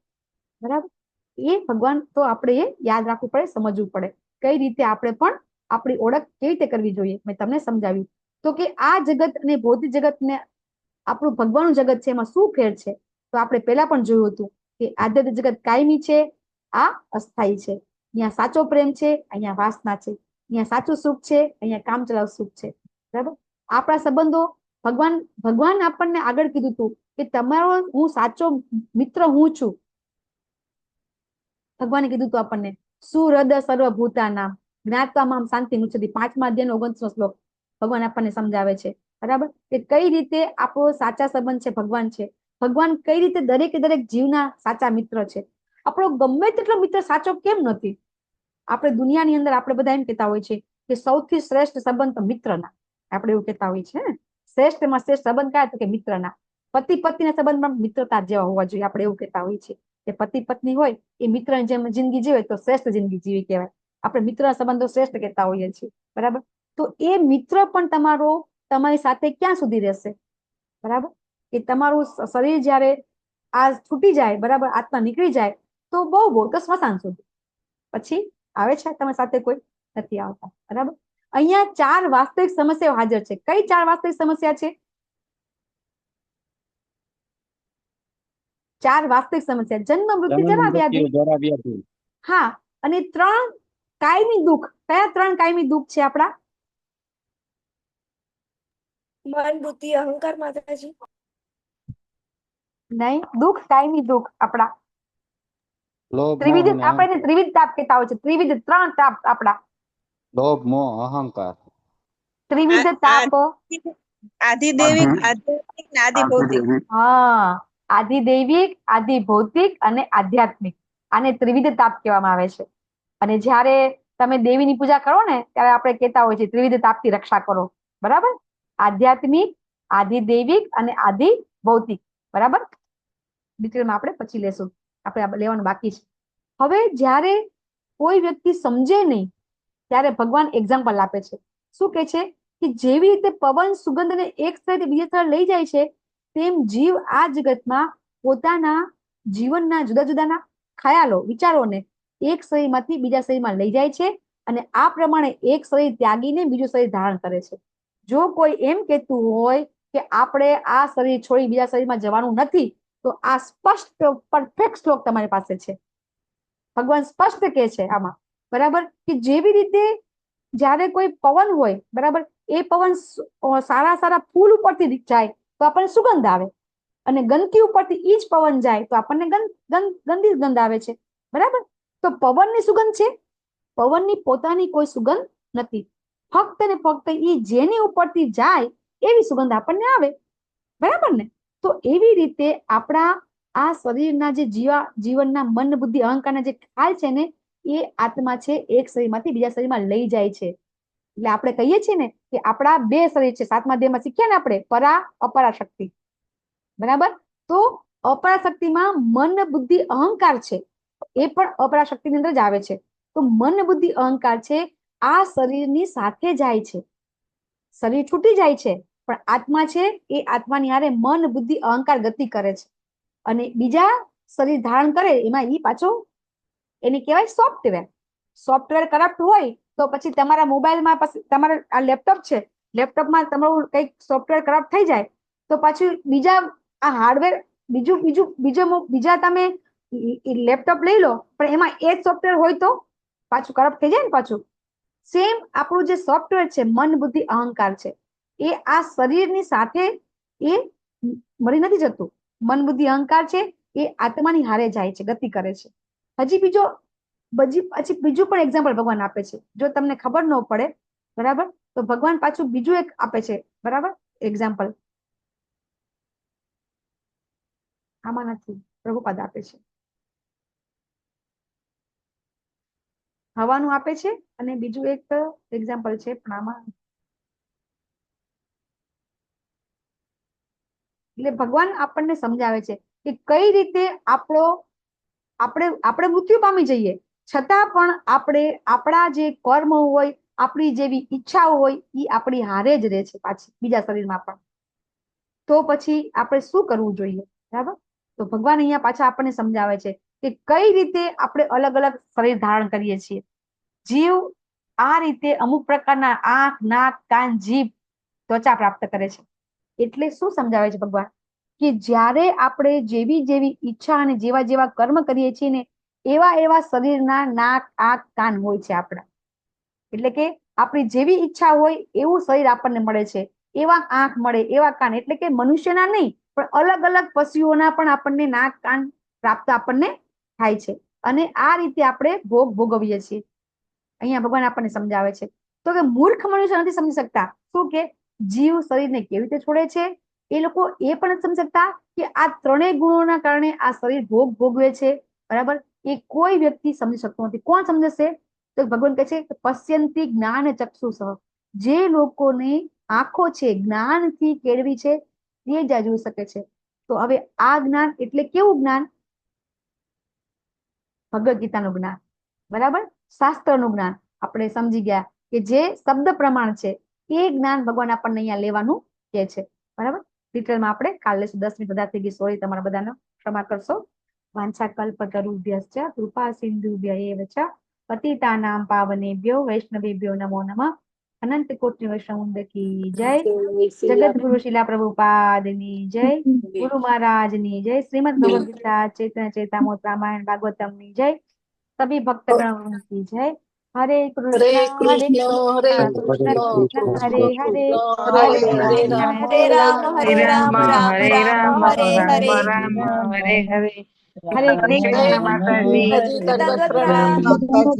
બરાબર? એ ભગવાન તો આપણે એ યાદ રાખવું પડે, સમજવું પડે કઈ રીતે આપણે પણ આપણી ઓળખ કેવી રીતે કરવી જોઈએ. મેં તમને સમજાવ્યું. તો કે આ જગત અને ભૌતિક જગતને આપણું ભગવાનનું જગત છે, એમાં શું ફેર છે? તો આપણે પહેલા પણ જોયું હતું કે આધ્યાત્મિક જગત કાયમી છે, આ અસ્થાયી છે. અહીંયા સાચો પ્રેમ છે, અહીંયા વાસના છે. અહીંયા સાચું સુખ છે, અહીંયા કામચલાઉ સુખ છે. બરાબર? આપણા સંબંધો ભગવાન આપણને આગળ કીધું હતું કે તમારો હું સાચો મિત્ર હું છું. ભગવાને કીધું હતું આપણને, સુહૃદ સર્વભૂતાનામ જ્ઞાત્વા મામ શાંતિ મુચ્છતિ. 5મા અધ્યાયનો 29મો શ્લોક ભગવાન આપણને સમજાવે છે. બરાબર? કે કઈ રીતે આપણો સાચા સંબંધ છે ભગવાન છે. ભગવાન કઈ રીતે દરેક જીવના સાચા મિત્ર છે. આપણો ગમે તેટલો મિત્ર સાચો કેમ નથી? આપણે દુનિયાની અંદર આપણે બધા એમ કહેતા હોય છે કે સૌથી શ્રેષ્ઠ સંબંધ તો મિત્રના. આપણે એવું કહેતા હોય છે ને, શ્રેષ્ઠમાં શ્રેષ્ઠ સંબંધ કયા? તો કે મિત્રના. પતિ પત્નીના સંબંધમાં મિત્રતા જેવા હોવા જોઈએ. આપણે એવું કહેતા હોય છે કે પતિ પત્ની હોય એ મિત્રની જેમ જિંદગી જીવે તો શ્રેષ્ઠ જિંદગી જીવી કહેવાય. આપણે મિત્રના સંબંધો શ્રેષ્ઠ કહેતા હોઈએ છીએ. બરાબર? તો એ મિત્ર પણ તમારી સાથે ક્યાં સુધી રહેશે? બરાબર? કે તમારું શરીર જ્યારે આ છૂટી જાય, બરાબર, આત્મા નીકળી જાય તો બહુ તો સ્મશાન સુધી. પછી આવે છે તમારી સાથે? કોઈ નથી આવતા. બરાબર? અહીંયા 4 વાસ્તવિક સમસ્યાઓ હાજર છે. કઈ 4 વાસ્તવિક સમસ્યા છે? 4 વાસ્તવિક સમસ્યા: જન્મ, મૃત્યુ, જરા વ્યાધિ. હા, અને 3 કાયમી દુઃખ. કયા 3 કાયમી દુઃખ છે આપણા? મન, બુદ્ધિ, અહંકાર માતાજી. નહીં, દુઃખ, કાયમી દુઃખ. આપણા લોભ, મોહ ત્રિવિધ, અને આપણે અહંકાર. ત્રિવિધ તાપ કહેતા હોય છે. ત્રિવિધ, 3 તાપ આપણા. લોભ, મોહ, અહંકાર. ત્રિવિધ તાપ. આધિદૈવિક, આધ્યાત્મિક ને આદિ ભૌતિક. હા, આદિ દૈવિક, આદિ ભૌતિક અને આધ્યાત્મિક. આને ત્રિવિધ તાપ કહેવામાં આવે છે. અને જ્યારે તમે દેવીની પૂજા કરો ને ત્યારે આપણે કહેતા હોય છે ત્રિવિધ તાપથી રક્ષા કરો. બરાબર? આધ્યાત્મિક, આદિ દૈવિક અને આદિ ભૌતિક. બરાબર? ડિટેલમાં આપણે પછી લેશું. આપણે લેવાનું બાકી છે. હવે જ્યારે કોઈ વ્યક્તિ સમજે નહીં ત્યારે ભગવાન એક્ઝામ્પલ આપે છે. શું કે છે કે જેવી રીતે પવન સુગંધને એક સ્થળેથી બીજા સ્થળે લઈ જાય છે, તેમ જીવ આ જગતમાં પોતાના જીવનના જુદા જુદાના ખ્યાલો, વિચારોને એક શરીરમાંથી બીજા શરીરમાં લઈ જાય છે અને આ પ્રમાણે એક શરીર ત્યાગીને બીજું શરીર ધારણ કરે છે. જો કોઈ એમ કહેતું હોય કે આપણે આ શરીર છોડી બીજા શરીરમાં જવાનું નથી, તો આ સ્પષ્ટ પરફેક્ટ શ્લોક તમારી પાસે છે. ભગવાન સ્પષ્ટ કહે છે આમાં. બરાબર? કે જેવી રીતે જ્યારે કોઈ પવન હોય, બરાબર, એ પવન સારા સારા ફૂલ ઉપરથી જાય તો આપણને સુગંધ આવે, અને ગંદકી ઉપરથી ઈ જ પવન જાય તો આપણને ગંદી ગંધ આવે છે. બરાબર? તો પવનની સુગંધ છે, પવનની પોતાની કોઈ સુગંધ નથી. ફક્ત ને ફક્ત ઈ જેની ઉપરથી જાય એવી સુગંધ આપણને આવે. બરાબર ને? તો એવી રીતે આપણા આ શરીરના જે જીવનના મન, બુદ્ધિ, અહંકારના જે ખ્યાલ છે ને, એ આત્મા છે એક શરીરમાંથી બીજા શરીરમાં લઈ જાય છે. એટલે આપણે કહીએ છીએ ને કે આપણા 2 શરીર છે. 7મા અધ્યાયમાં શીખ્યા ને આપણે, પરા અપરા શક્તિ. બરાબર? તો અપરા શક્તિમાં મન, બુદ્ધિ, અહંકાર છે, એ પણ અપરા શક્તિની અંદર જ આવે છે. તો મન, બુદ્ધિ, અહંકાર છે આ શરીરની સાથે જાય છે. શરીર છૂટી જાય છે પણ આત્મા છે એ આત્માની હારે મન, બુદ્ધિ, અહંકાર ગતિ કરે છે. અને બીજા શરીર ધારણ કરે એમાં ઈ પાછો એને કહેવાય સોફ્ટવેર. સોફ્ટવેર કરપ્ટ હોય તો પછી તમારા મોબાઈલમાં, તમારા આ લેપટોપ છે, લેપટોપમાં તમારું કંઈક સોફ્ટવેર કરપ્ટ થઈ જાય તો પાછું બીજા આ હાર્ડવેર બીજા તમે લેપટોપ લઈ લો પણ એમાં એ જ સોફ્ટવેર હોય તો પાછું કરપ્ટ થઈ જાય ને. પાછું સેમ આપણું જે સોફ્ટવેર છે મન, બુદ્ધિ, અહંકાર છે, એ આ શરીરની સાથે એ મળી નથી જતું. મન, બુદ્ધિ, અહંકાર છે એ આત્માની હારે જાય છે, ગતિ કરે છે. પછી બીજું પણ એક્ઝામ્પલ ભગવાન આપે છે. જો તમને ખબર ન પડે, બરાબર, તો ભગવાન પાછું બીજું એક આપે છે. બરાબર? એક્ઝામ્પલ આમાં નથી, પ્રભુપાદ આપે છે. હવાનું આપે છે અને બીજું એક એક્ઝામ્પલ છે પણ આમાં. એટલે ભગવાન આપણને સમજાવે છે કે કઈ રીતે આપણે મૃત્યુ પામી જઈએ છતાં પણ આપણે આપણા જે કર્મ હોય, આપણી જેવી ઈચ્છાઓ હોય, એ આપણી હારે જ રહે છે પાછી બીજા શરીરમાં પણ. તો પછી આપણે શું કરવું જોઈએ? બરાબર? તો ભગવાન અહીંયા પાછા આપણને સમજાવે છે કે કઈ રીતે આપણે અલગ અલગ શરીર ધારણ કરીએ છીએ. જીવ આ રીતે અમુક પ્રકારના આંખ, નાક, કાન, જીભ, ત્વચા પ્રાપ્ત કરે છે. એટલે શું સમજાવે છે ભગવાન? કે જ્યારે આપણે જેવી જેવી ઈચ્છા અને જેવા જેવા કર્મ કરીએ છીએ ને, એવા એવા શરીરના નાક, આંખ, કાન હોય છે આપણા. એટલે કે આપણી જેવી ઈચ્છા હોય એવું શરીર આપણને મળે છે, એવા આંખ મળે, એવા કાન. એટલે કે મનુષ્યના નહીં પણ અલગ અલગ પશુઓના પણ આપણને નાક, કાન પ્રાપ્ત આપણને થાય છે. અને આ રીતે આપણે ભોગ ભોગવીએ છીએ. અહીંયા ભગવાન આપણને સમજાવે છે. તો કે મૂર્ખ મનુષ્ય નથી સમજી શકતા શું કે જીવ શરીરને કેવી રીતે છોડે છે. એ લોકો એ પણ નથી સમજી શકતા કે આ 3 ગુણોના કારણે આ શરીર ભોગ ભોગવે છે. બરાબર? એ કોઈ વ્યક્તિ સમજી શકતો નથી. કોણ સમજશે? તો ભગવાન કહે છે પશ્યંતી જ્ઞાન ચક્ષુષ. જે લોકોની આંખો છે જ્ઞાનથી કેળવી છે તે જ આ જોઈ શકે છે. તો હવે આ જ્ઞાન એટલે કેવું જ્ઞાન? ભગવદ ગીતાનું જ્ઞાન. બરાબર? શાસ્ત્રનું જ્ઞાન. આપણે સમજી ગયા કે જે શબ્દ પ્રમાણ છે એ જ્ઞાન ભગવાન આપણને અહીંયા લેવાનું કહે છે. બરાબર? ડિટેલમાં આપણે કાલે 10 મિનિટ બધા થઈ ગઈ. સોરી, તમારા બધાનો ક્ષમા કરશો. વાંછા કલ્પતરુભ્યશ્ચ કૃપા સિંધુભ્ય એવ ચ પતિતાનાં પાવનેભ્યો વૈષ્ણવેભ્યો નમો નમઃ. અનંત કોટિ વૈષ્ણવ કી જય. જગતગુરુ શિલા પ્રભુપાદની જય. ગુરુ મહારાજની જય. શ્રીમદ ભગવદ ગીતા ચૈતન્ય ચેતામૃત રામાયણ ભાગવતમની જય. सभी भक्तगणों की जय. હરે હરે કૃષ્ણ કૃષ્ણ હરે કૃષ્ણ કૃષ્ણ કૃષ્ણ હરે હરે હરે હરે હરે રામ હરે રામ હરે રામ રામ રામ હરે હરે. હરે કૃષ્ણ જય માતાજી દંડવત પ્રણામ. પ્રણામ.